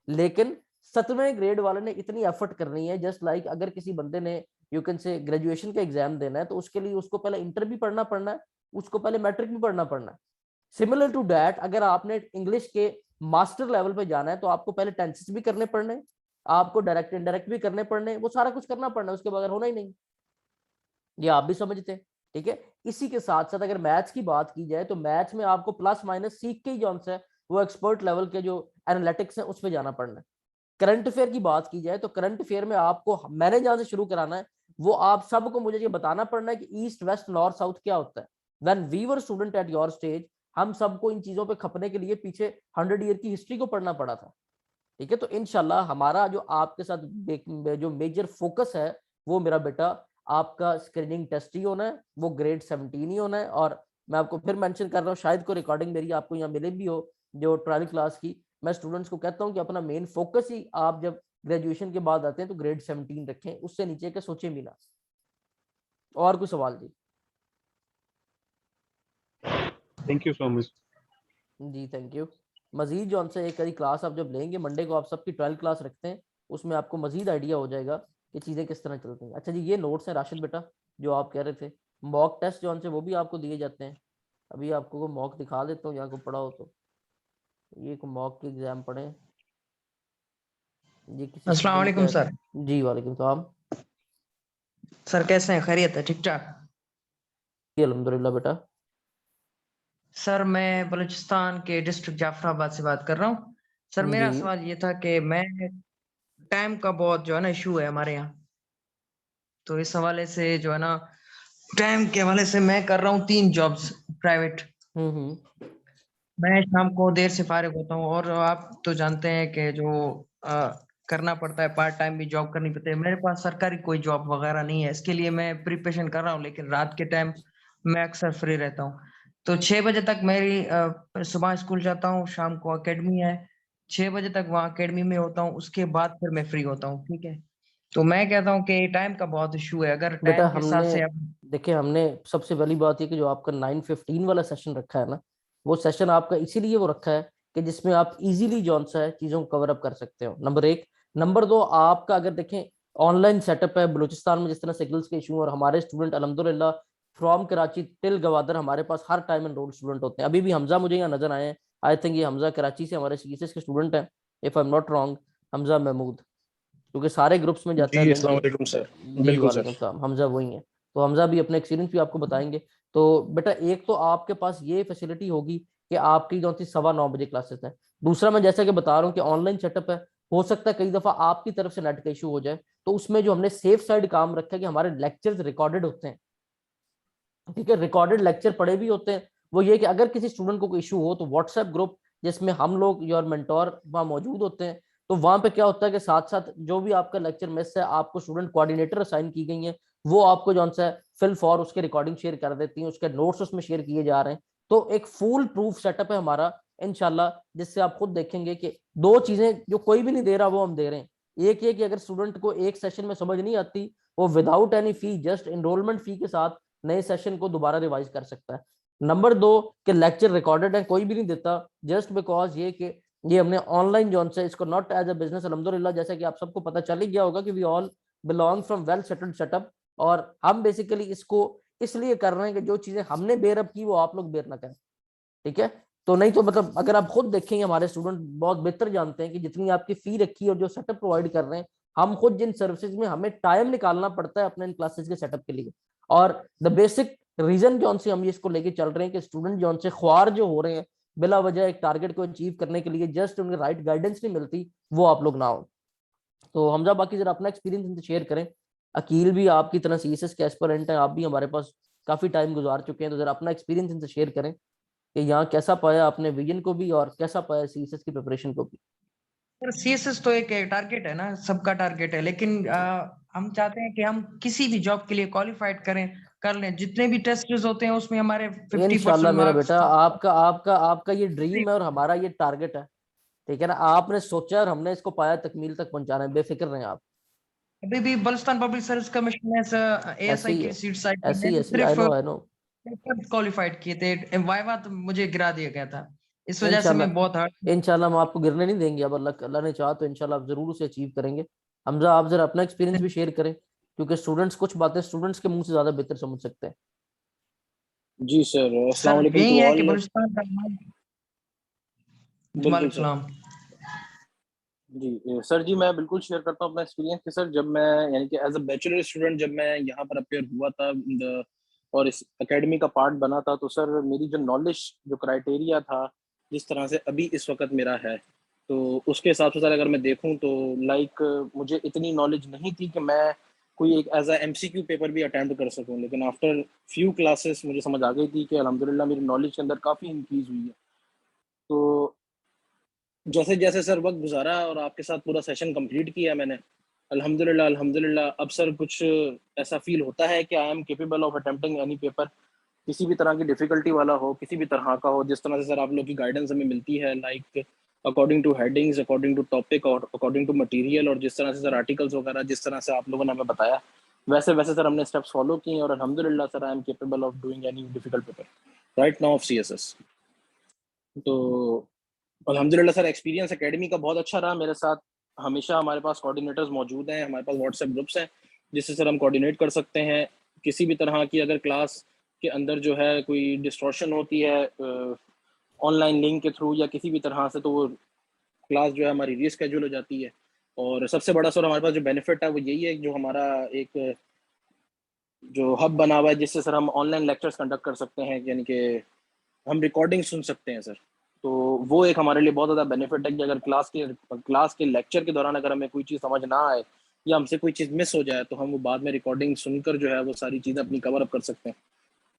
लेकिन 17वें ग्रेड वाले ने इतनी एफर्ट करनी है। जस्ट लाइक अगर किसी बंदे ने यू कैन से ग्रेजुएशन का एग्जाम देना है तो उसके लिए उसको पहले इंटर भी पढ़ना है, उसको पहले मैट्रिक भी पढ़ना है। सिमिलर टू दैट, अगर आपने इंग्लिश के मास्टर लेवल पे जाना है तो आपको पहले टेंसेस भी करने पड़ने, आपको डायरेक्ट इनडायरेक्ट भी करने पड़ने, वो सारा कुछ करना पड़ना, उसके बगैर होना ही नहीं। ये आप भी समझते हैं। ठीक है, इसी के साथ साथ अगर मैथ्स की बात की जाए तो मैथ्स में आपको प्लस माइनस सीख के ही जो है वो एक्सपर्ट लेवल के जो एनालिटिक्स है उस पर जाना पड़ना है। करंट अफेयर की बात की जाए तो करंट अफेयर में आपको, मैंने जहां से शुरू कराना है वो आप सबको मुझे ये बताना पड़ना है कि ईस्ट वेस्ट नॉर्थ साउथ क्या होता है। When we were student at your stage, हम सबको इन चीजों पे खपने के लिए पीछे 100 ईयर की हिस्ट्री को पढ़ना पड़ा था। ठीक है, तो इनशाला हमारा जो आपके साथ जो मेजर फोकस है वो मेरा बेटा आपका स्क्रीनिंग टेस्ट ही होना है, वो ग्रेड 17 ही होना है। और मैं आपको फिर मेंशन कर रहा हूँ, शायद कोई रिकॉर्डिंग मेरी आपको यहाँ मिले भी हो जो ट्रायल क्लास की, मैं स्टूडेंट्स को कहता हूँ कि अपना मेन फोकस ही आप जब ग्रेजुएशन के बाद आते हैं तो ग्रेड 17 रखें, उससे नीचे के सोचे भी ना। और कोई सवाल जी? थैंक यू सो मच जी थैंक यू। मजीद जो हमसे एक करी क्लास आप जब लेंगे, मंडे को आप सबकी ट्रायल क्लास रखते हैं, उसमें आपको मजीद आइडिया हो जाएगा कि चीज़ें किस तरह चलती हैं। अच्छा जी, ये नोट्स हैं राशिद बेटा जो आप कह रहे थे, मॉक टेस्ट जो हमसे वो भी आपको दिए जाते हैं। अभी आपको मॉक दिखा देता हूँ, यहाँ को पढ़ा हो तो ये मॉक के एग्जाम पढ़े। ये किसी अस्सलाम वालेकुम सर। जी वालेकुम सलाम। सर कैसे हैं, खैरियत है, ठीक ठाक? जी अल्हम्दुलिल्लाह बेटा। सर मैं बलूचिस्तान के डिस्ट्रिक्ट जाफराबाद से बात कर रहा हूँ। सर मेरा जी सवाल ये था कि मैं टाइम का बहुत जो है ना इशू है हमारे यहाँ, तो इस हवाले से जो है ना टाइम के हवाले से मैं कर रहा हूँ 3 जॉब्स प्राइवेट। मैं शाम को देर से फारिग होता हूँ, और आप तो जानते हैं कि जो करना पड़ता है, पार्ट टाइम भी जॉब करनी पड़ती है। मेरे पास सरकारी कोई जॉब वगैरह नहीं है, इसके लिए मैं प्रिपरेशन कर रहा हूँ, लेकिन रात के टाइम मैं अक्सर फ्री रहता हूँ। तो 6 बजे तक मेरी सुबह स्कूल जाता हूँ, शाम को एकेडमी है, 6 बजे तक वहाँ एकेडमी में होता हूँ, उसके बाद फिर मैं फ्री होता हूँ। ठीक है, तो मैं कहता हूँ कि टाइम का बहुत इशू है, अगर बेटा टाइम के हिसाब हमने से देखिए, हमने सबसे पहली बात ये कि जो आपका 9:15 वाला सेशन रखा है ना, वो सेशन आपका इसीलिए वो रखा है कि जिसमें आप इजीली जौन सा है चीजों को कवर अप कर सकते हो। नंबर 1। नंबर 2, आपका अगर देखें ऑनलाइन सेटअप है बलूचिस्तान में, जिस तरह सिग्नल्स के इशू, और हमारे स्टूडेंट अल्हम्दुलिल्लाह फ्रॉम कराची टिल गवादर हमारे पास हर टाइम एनरोल्ड स्टूडेंट होते हैं। अभी भी हमजा मुझे यहाँ नजर आए हैं, आई थिंक ये हमजा कराची से हमारे सीएसएस के स्टूडेंट हैं, if I am not wrong, Hamza Mahmood, क्योंकि सारे ग्रुप्स में जाता है जी, दिन अस्सलाम भर। वालेकुम सर। जी बिल्कुल वालेकुम सर। सलाम, हमजा वही है। तो हमजा भी अपना एक्सपीरियंस भी आपको बताएंगे। तो बेटा एक तो आपके पास ये फैसिलिटी होगी कि आपकी जो 9:15 क्लासेस है। दूसरा, मैं जैसा कि बता रहा हूँ कि ऑनलाइन सेटअप है, हो सकता है कई दफा आपकी तरफ से नेट का इशू हो जाए, तो उसमें जो हमने सेफ साइड काम रखा है कि हमारे लेक्चर्स रिकॉर्डेड होते हैं, ठीक है, रिकॉर्डेड लेक्चर पड़े भी होते हैं। वो ये कि अगर किसी स्टूडेंट को कोई इशू हो तो व्हाट्सएप ग्रुप जिसमें हम लोग योर मेंटोर वहाँ मौजूद होते हैं, तो वहां पे क्या होता है कि साथ साथ जो भी आपका लेक्चर मिस है, आपको स्टूडेंट कोऑर्डिनेटर असाइन की गई है, वो आपको जो सा फिल फॉर उसके रिकॉर्डिंग शेयर कर देती हैं, उसके नोट्स उसमें शेयर किए जा रहे हैं। तो एक फुल प्रूफ सेटअप है हमारा इंशाल्लाह, जिससे आप खुद देखेंगे कि दो चीजें जो कोई भी नहीं दे रहा वो हम दे रहे हैं। एक ये कि अगर स्टूडेंट को एक सेशन में समझ नहीं आती, वो विदाउट एनी फी, जस्ट एनरोलमेंट फी के साथ नए सेशन को दोबारा रिवाइज कर सकता है। नंबर 2 कि लेक्चर रिकॉर्डेड है, कोई भी नहीं देता, जस्ट बिकॉज ये कि ये हमने ऑनलाइन जो है इसको नॉट एज अ बिजनेस, अल्हम्दुलिल्लाह जैसा कि आप सबको पता चल ही गया होगा कि we all belong from well settled setup, और हम बेसिकली इसको इसलिए कर रहे हैं कि जो चीजें हमने बेयर अप की वो आप लोग बेयर ना करें, ठीक है। तो नहीं तो मतलब अगर आप खुद देखेंगे, हमारे स्टूडेंट बहुत बेहतर जानते हैं कि जितनी आपकी फी रखी है और जो सेटअप प्रोवाइड कर रहे हैं, हम खुद जिन सर्विसेज में हमें टाइम निकालना पड़ता है अपने इन क्लासेस के सेटअप के लिए, और द बेसिक रीजन जो से हम इसको लेके चल रहे हैं कि स्टूडेंट जो से ख्वार जो हो रहे हैं बिला वजह एक टारगेट को अचीव करने के लिए, जस्ट उन्हें राइट गाइडेंस नहीं मिलती, वो आप लोग ना हो। तो हम जब बाकी जरा अपना एक्सपीरियंस इनसे शेयर करें। अकील भी आपकी तरह सीएसएस के एस्पिरेंट है, आप भी हमारे पास काफी टाइम गुजार चुके हैं, तो जरा अपना एक्सपीरियंस इनसे शेयर करें कि यहाँ कैसा पाया आपने विजन को भी और कैसा पाया सीएसएस की प्रिपरेशन को भी। सर सीएसएस तो एक टारगेट है ना, सबका टारगेट है, लेकिन हम चाहते हैं कि हम किसी भी जॉब के लिए क्वालिफाइड कर लें। जितने भी टेस्ट होते हैं उसमें हमारे 50% इंशाल्लाह मेरा मार्क्स। बेटा, आपका आपका आपका ये ड्रीम है और हमारा ये टारगेट है, ठीक है ना। आपने सोचा और हमने इसको पाया, तकमील तक पहुंचाना है, बेफिक्र रहें आप। अभी भी बलुचिस्तान पब्लिक सर्विस कमीशन ने ऐसे एएसआई ही की है, सीट्स आई थी, ऐसे ही मैंने ऐसे ही, आई सिर्फ नो आई नो। क्वालिफाइड किए थे, वाइवा तो मुझे गिरा दिया गया था, इस वजह से मैं बहुत हार्ड। इंशाल्लाह इंशाल्लाह हम आपको गिरने नहीं देंगे, अब अल्लाह अल्लाह ने चाहा तो इंशाल्लाह आप जरूर उसे अचीव करेंगे। हमजा आप जरा अपना एक्सपीरियंस भी शेयर करें, क्योंकि स्टूडेंट्स कुछ बातें स्टूडेंट्स के मुंह से ज्यादा बेहतर समझ सकते हैं। जी सर, अस्सलाम सर वालेकुम यही टू है कि ऑल। बलुचिस्तान का बिल्कुल वालेकुम सर। सलाम। जी सर, जी मैं बिल्कुल शेयर करता हूँ अपना एक्सपीरियंस कि सर जब मैं यानी कि एज अ बैचलर स्टूडेंट जब मैं यहाँ पर अपेयर हुआ था और इस एकेडमी का पार्ट बना था, तो सर मेरी जो नॉलेज जो क्राइटेरिया था जिस तरह से अभी इस वक्त मेरा है, तो उसके हिसाब से सर अगर मैं देखूँ तो लाइक मुझे इतनी नॉलेज नहीं थी कि मैं कोई एक एज अ एमसीक्यू पेपर भी अटेम्प्ट कर सकूँ। लेकिन आफ्टर फ्यू क्लासेस मुझे समझ आ गई थी कि अल्हम्दुलिल्लाह मेरी नॉलेज के अंदर काफ़ी इंक्रीज हुई है। तो जैसे जैसे सर वक्त गुजारा और आपके साथ पूरा सेशन कंप्लीट किया मैंने, अल्हम्दुलिल्लाह अल्हम्दुलिल्लाह अब सर कुछ ऐसा फील होता है कि I am capable of attempting any paper, किसी भी तरह की डिफिकल्टी वाला हो, किसी भी तरह का हो, जिस तरह से सर आप लोग की गाइडेंस हमें मिलती है, like according to headings, according to topic और अकॉर्डिंग टू मटेरियल, और जिस तरह से सर आर्टिकल्स वगैरह जिस तरह से आप लोगों ने हमें बताया, वैसे वैसे सर हमने स्टेप्स फॉलो किए और अल्हम्दुलिल्लाह sir I am capable of doing any difficult paper right now of CSS. तो अल्हम्दुलिल्लाह सर एक्सपीरियंस एकेडमी का बहुत अच्छा रहा मेरे साथ। हमेशा हमारे पास कोऑर्डिनेटर्स मौजूद हैं, हमारे पास व्हाट्सएप ग्रुप्स हैं जिससे सर हम कोऑर्डिनेट कर सकते हैं। किसी भी तरह की अगर क्लास के अंदर जो है कोई डिस्टॉर्शन होती है ऑनलाइन लिंक के थ्रू या किसी भी तरह से, तो वो क्लास जो है हमारी रीस्केड्यूल हो जाती है। और सबसे बड़ा सर हमारे पास जो बेनिफिट है वो यही है, जो हमारा एक जो हब बना हुआ है जिससे सर हम ऑनलाइन लेक्चर्स कंडक्ट कर सकते हैं, यानी कि हम रिकॉर्डिंग सुन सकते हैं सर। तो वो एक हमारे लिए बहुत ज़्यादा बेनिफिट है कि अगर क्लास के लेक्चर के दौरान अगर हमें कोई चीज़ समझ ना आए या हमसे कोई चीज़ मिस हो जाए, तो हम वो बाद में रिकॉर्डिंग सुनकर जो है वो सारी चीज़ें अपनी कवर अप कर सकते हैं।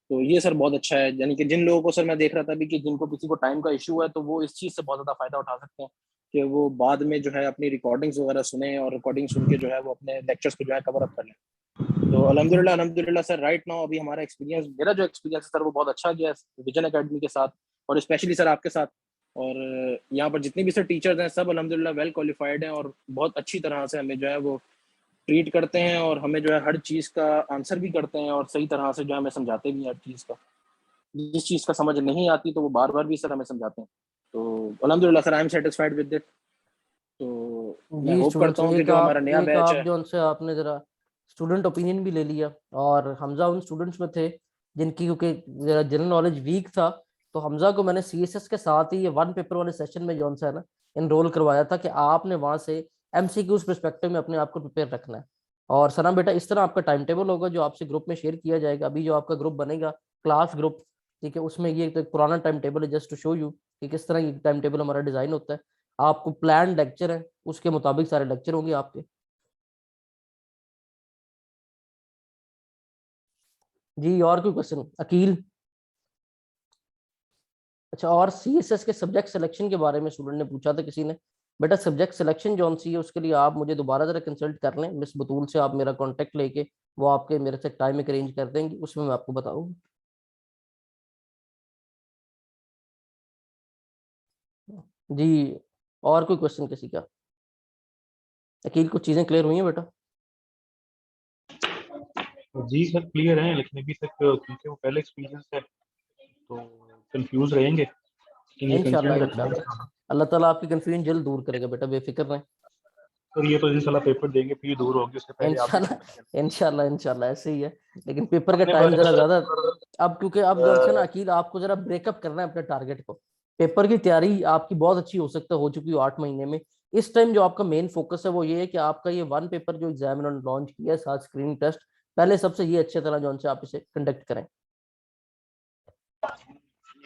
तो ये सर बहुत अच्छा है, यानी कि जिन लोगों को सर मैं देख रहा था अभी कि जिनको किसी को टाइम का इशू है, तो वो इस चीज़ से बहुत ज़्यादा फ़ायदा उठा सकते हैं कि वो बाद में जो है अपनी रिकॉर्डिंग्स वगैरह सुने और रिकॉर्डिंग सुन के जो है वो अपने लेक्चर्स को जो है कवर अप कर लें। तो अल्हम्दुलिल्लाह अल्हम्दुलिल्लाह सर राइट नाउ अभी हमारा एक्सपीरियंस, मेरा जो एक्सपीरियंस है सर वो बहुत अच्छा गया विजन एकेडमी के साथ और स्पेशली सर आपके साथ। और यहाँ पर जितने भी सर टीचर्स हैं सब अल्हम्दुलिल्लाह वेल क्वालिफाइड हैं और बहुत अच्छी तरह से हमें जो है वो ट्रीट करते हैं और हमें जो है हर चीज़ का आंसर भी करते हैं और सही तरह से जो है हमें समझाते भी हैं हर चीज़ का। जिस चीज़ का समझ नहीं आती तो वो बार बार भी सर हमें समझाते हैं। तो अल्हम्दुलिल्लाह sir I am satisfied with it. तो मैं होप करता हूँ कि जो हमारा नया बैच है, जो उनसे आपने जरा स्टूडेंट ओपिनियन भी ले लिया, और हमजा उन स्टूडेंट्स में थे जिनकी क्योंकि जरा जनरल नॉलेज वीक था, तो हमजा को मैंने सीएसएस के साथ ही ये वन पेपर वाले सेशन में जो है ना इनरोल करवाया था कि आपने वहां से एमसीक्यूज पर्सपेक्टिव में अपने आप को प्रिपेयर रखना है। और सना बेटा इस तरह आपका टाइम टेबल होगा जो आपसे ग्रुप में शेयर किया जाएगा। अभी जो आपका ग्रुप बनेगा क्लास ग्रुप, ठीक है, उसमें ये एक पुराना टाइम टेबल है जस्ट टू शो यू कि किस तरह ये टाइम टेबल हमारा डिजाइन होता है। आपको प्लान लेक्चर है, उसके मुताबिक सारे लेक्चर होंगे आपके। जी और कोई क्वेश्चन अकील? अच्छा, और सीएसएस के सब्जेक्ट सिलेक्शन के बारे में स्टूडेंट ने पूछा था किसी ने। बेटा सब्जेक्ट सिलेक्शन जो सी है उसके लिए आप मुझे दोबारा जरा कंसल्ट कर लें मिस बतूल से, आप मेरा कांटेक्ट लेके वो आपके मेरे से टाइम एक अरेंज कर देंगे, उसमें मैं आपको बताऊंगा। जी और कोई क्वेश्चन किसी का? अकील कुछ चीजें क्लियर हुई हैं बेटा? जी सर क्लियर है, लेकिन अभी तक क्योंकि वो पहले एक्सपीरियंस है तो कंफ्यूज रहेंगे। इंशाल्लाह अल्लाह ताला आपकी कंफ्यूजन जल्द दूर करेगा बेटा, बेफिक्र रहें। तो ये तो इंशाल्लाह पेपर देंगे फिर दूर होगी, उससे पहले आप इंशाल्लाह ऐसे ही है, लेकिन पेपर का टाइम जरा ज्यादा अब, क्योंकि अब जो है ना अकील आपको जरा ब्रेकअप करना है अपने टारगेट को। पेपर की तैयारी आपकी बहुत अच्छी हो सकता है हो चुकी हो 8 महीने में। इस टाइम जो आपका मेन फोकस है वो ये है कि आपका ये वन पेपर जो एग्जाम इन्होंने लॉन्च किया है साथ स्क्रीनिंग टेस्ट, पहले सबसे ये अच्छे तरह जो आप इसे कंडक्ट करें।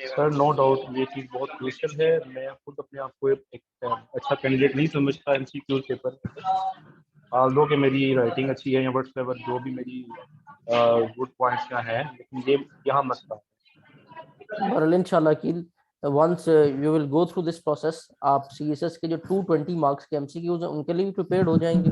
सर नो डाउट ये चीज़ बहुत क्रिटिकल है। मैं खुद अपने आप को एक अच्छा कैंडिडेट नहीं समझता एमसीक्यू पेपर, आल्दो कि मेरी राइटिंग अच्छी है या व्हाटसएवर जो भी मेरी गुड पॉइंट्स का है, लेकिन ये यहाँ मसला है। इंशाल्लाह Aqeel once you will go through this process, आप सीएसएस के जो 220 मार्क्स के एमसीक्यूज हैं उनके लिए भी प्रिपेयर्ड हो जाएंगे,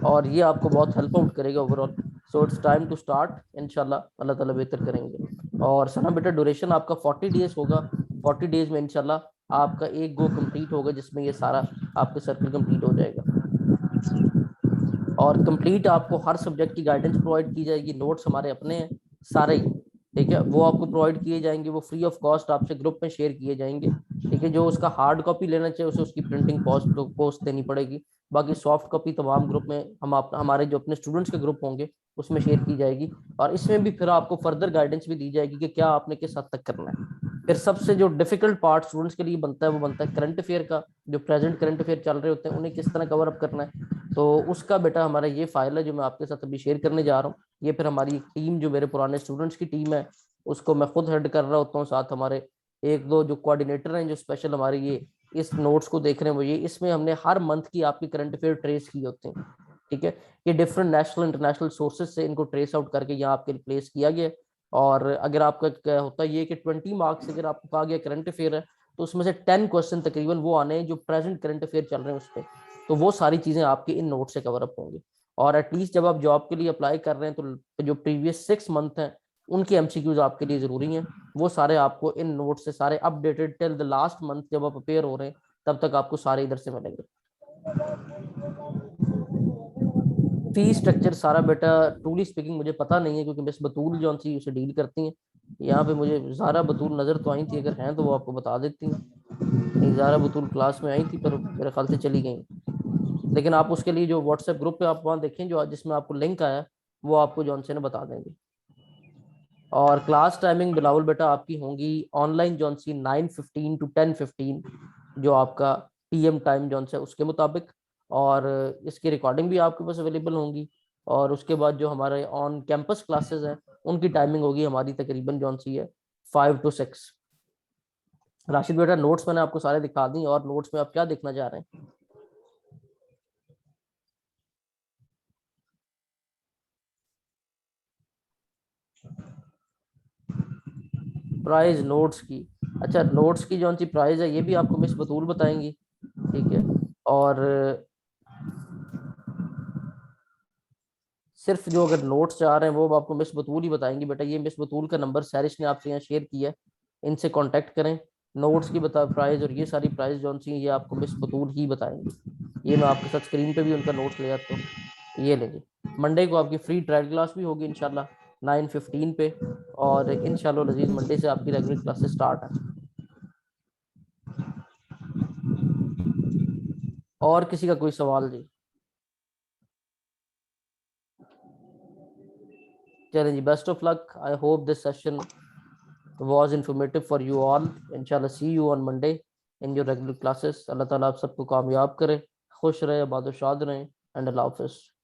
और ये आपको बहुत हेल्प आउट करेगा overall. So it's time to start, इंशाल्लाह अल्लाह ताला बेहतर करेंगे। और सना बेटा ड्यूरेशन आपका 40 डेज होगा, 40 डेज में इंशाल्लाह आपका एक गो कंप्लीट होगा जिसमें ये सारा आपका सर्कल कंप्लीट हो जाएगा। और कंप्लीट आपको हर सब्जेक्ट की गाइडेंस प्रोवाइड की जाएगी, नोट्स हमारे अपने हैं सारे ही, ठीक है, वो आपको प्रोवाइड किए जाएंगे, वो फ्री ऑफ कॉस्ट आपसे ग्रुप में शेयर किए जाएंगे, ठीक है। जो उसका हार्ड कॉपी लेना चाहिए उसे उसकी प्रिंटिंग पोस्ट देनी पड़ेगी, बाकी सॉफ्ट कॉपी तमाम ग्रुप में हमारे जो अपने स्टूडेंट्स के ग्रुप होंगे उसमें शेयर की जाएगी। और इसमें भी फिर आपको फर्दर गाइडेंस भी दी जाएगी कि क्या आपने किस हद तक करना है। फिर सबसे जो डिफिकल्ट पार्ट स्टूडेंट्स के लिए बनता है वो बनता है करंट अफेयर का, जो प्रेजेंट करंट अफेयर चल रहे होते हैं उन्हें किस तरह कवर अप करना है। तो उसका बेटा हमारा ये फाइल है जो मैं आपके साथ अभी शेयर करने जा रहा हूँ। ये फिर हमारी टीम जो मेरे पुराने स्टूडेंट्स की टीम है उसको मैं खुद हेड कर रहा होता हूँ, साथ हमारे एक दो जो कोऑर्डिनेटर हैं जो स्पेशल हमारे ये इस नोट्स को देख रहे हैं वो ये, इसमें हमने हर मंथ की आपकी करंट अफेयर ट्रेस की होती हैं, ठीक है। ये डिफरेंट नेशनल इंटरनेशनल सोर्सेज से इनको ट्रेस आउट करके यहाँ आपके प्लेस किया गया। और अगर आपका क्या होता है ये कि 20 मार्क्स अगर आपको कहा गया करंट अफेयर है तो उसमें से 10 क्वेश्चन तकरीबन वो आने हैं जो प्रेजेंट करंट अफेयर चल रहे हैं उस पर, तो वो सारी चीजें आपकी इन नोट से कवर अप होंगी। और एटलीस्ट जब आप जॉब के लिए अप्लाई कर रहे हैं तो जो प्रीवियस 6 मंथ हैं उनके एमसीक्यूज आपके लिए जरूरी हैं, वो सारे आपको इन नोट से सारे updated till the last month जब आप अपेयर हो रहे हैं तब तक आपको सारे इधर से मिलेंगे। फी स्ट्रक्चर सारा बेटा ट्रूली स्पीकिंग मुझे पता नहीं है क्योंकि मिस बतूल जो सी उसे डील करती हैं। यहाँ पे मुझे ज़ारा बतूल नज़र तो आई थी, अगर हैं तो वो आपको बता देती हैं। ज़ारा बतूल क्लास में आई थी पर मेरे ख्याल से चली गई, लेकिन आप उसके लिए जो व्हाट्सएप ग्रुप पे आप वहाँ देखें जो जिसमें आपको लिंक आया वो आपको जॉन से बता देंगे। और क्लास टाइमिंग बिलावल बेटा आपकी होंगी ऑनलाइन जॉन सी 9:15 to 10:15 जो आपका PM टाइम जॉन से उसके मुताबिक, और इसकी रिकॉर्डिंग भी आपके पास अवेलेबल होंगी। और उसके बाद जो हमारे ऑन कैंपस क्लासेस हैं उनकी टाइमिंग होगी हमारी तकरीबन जॉन सी है 5 to 6। राशिद बेटा नोट्स मैंने आपको सारे दिखा दी, और नोट्स में आप क्या देखना चाह रहे हैं? प्राइस नोट्स की, अच्छा नोट्स की जो सी प्राइस है ये भी आपको मिस बतूल बताएंगी, ठीक है। और सिर्फ जो अगर नोट्स चाह रहे हैं वो आपको मिस बतूल ही बताएंगी बेटा। ये मिस बतूल का नंबर सैरिश ने आपसे यहाँ शेयर किया है, इनसे कांटेक्ट करें। नोट्स की बता प्राइस और ये सारी प्राइस जो सी ये आपको मिस बतूल ही बताएंगी। ये मैं आपके साथ स्क्रीन पे भी उनका नोट्स ले आता हूँ, ये लेंगे। मंडे को आपकी फ्री ट्रायल क्लास भी होगी इंशाल्लाह 9:15 पे, और इंशाल्लाह लजीज मंडे से आपकी रेगुलर क्लासेस स्टार्ट है। और किसी का कोई सवाल जी? चलें जी, best of luck. I hope this session was informative for you all. Inshallah see you on Monday in your regular classes. अल्लाह ताला आप सबको कामयाब करे, खुश रहे, आबाद शाद रहें, and अल्लाह हाफ़िज़.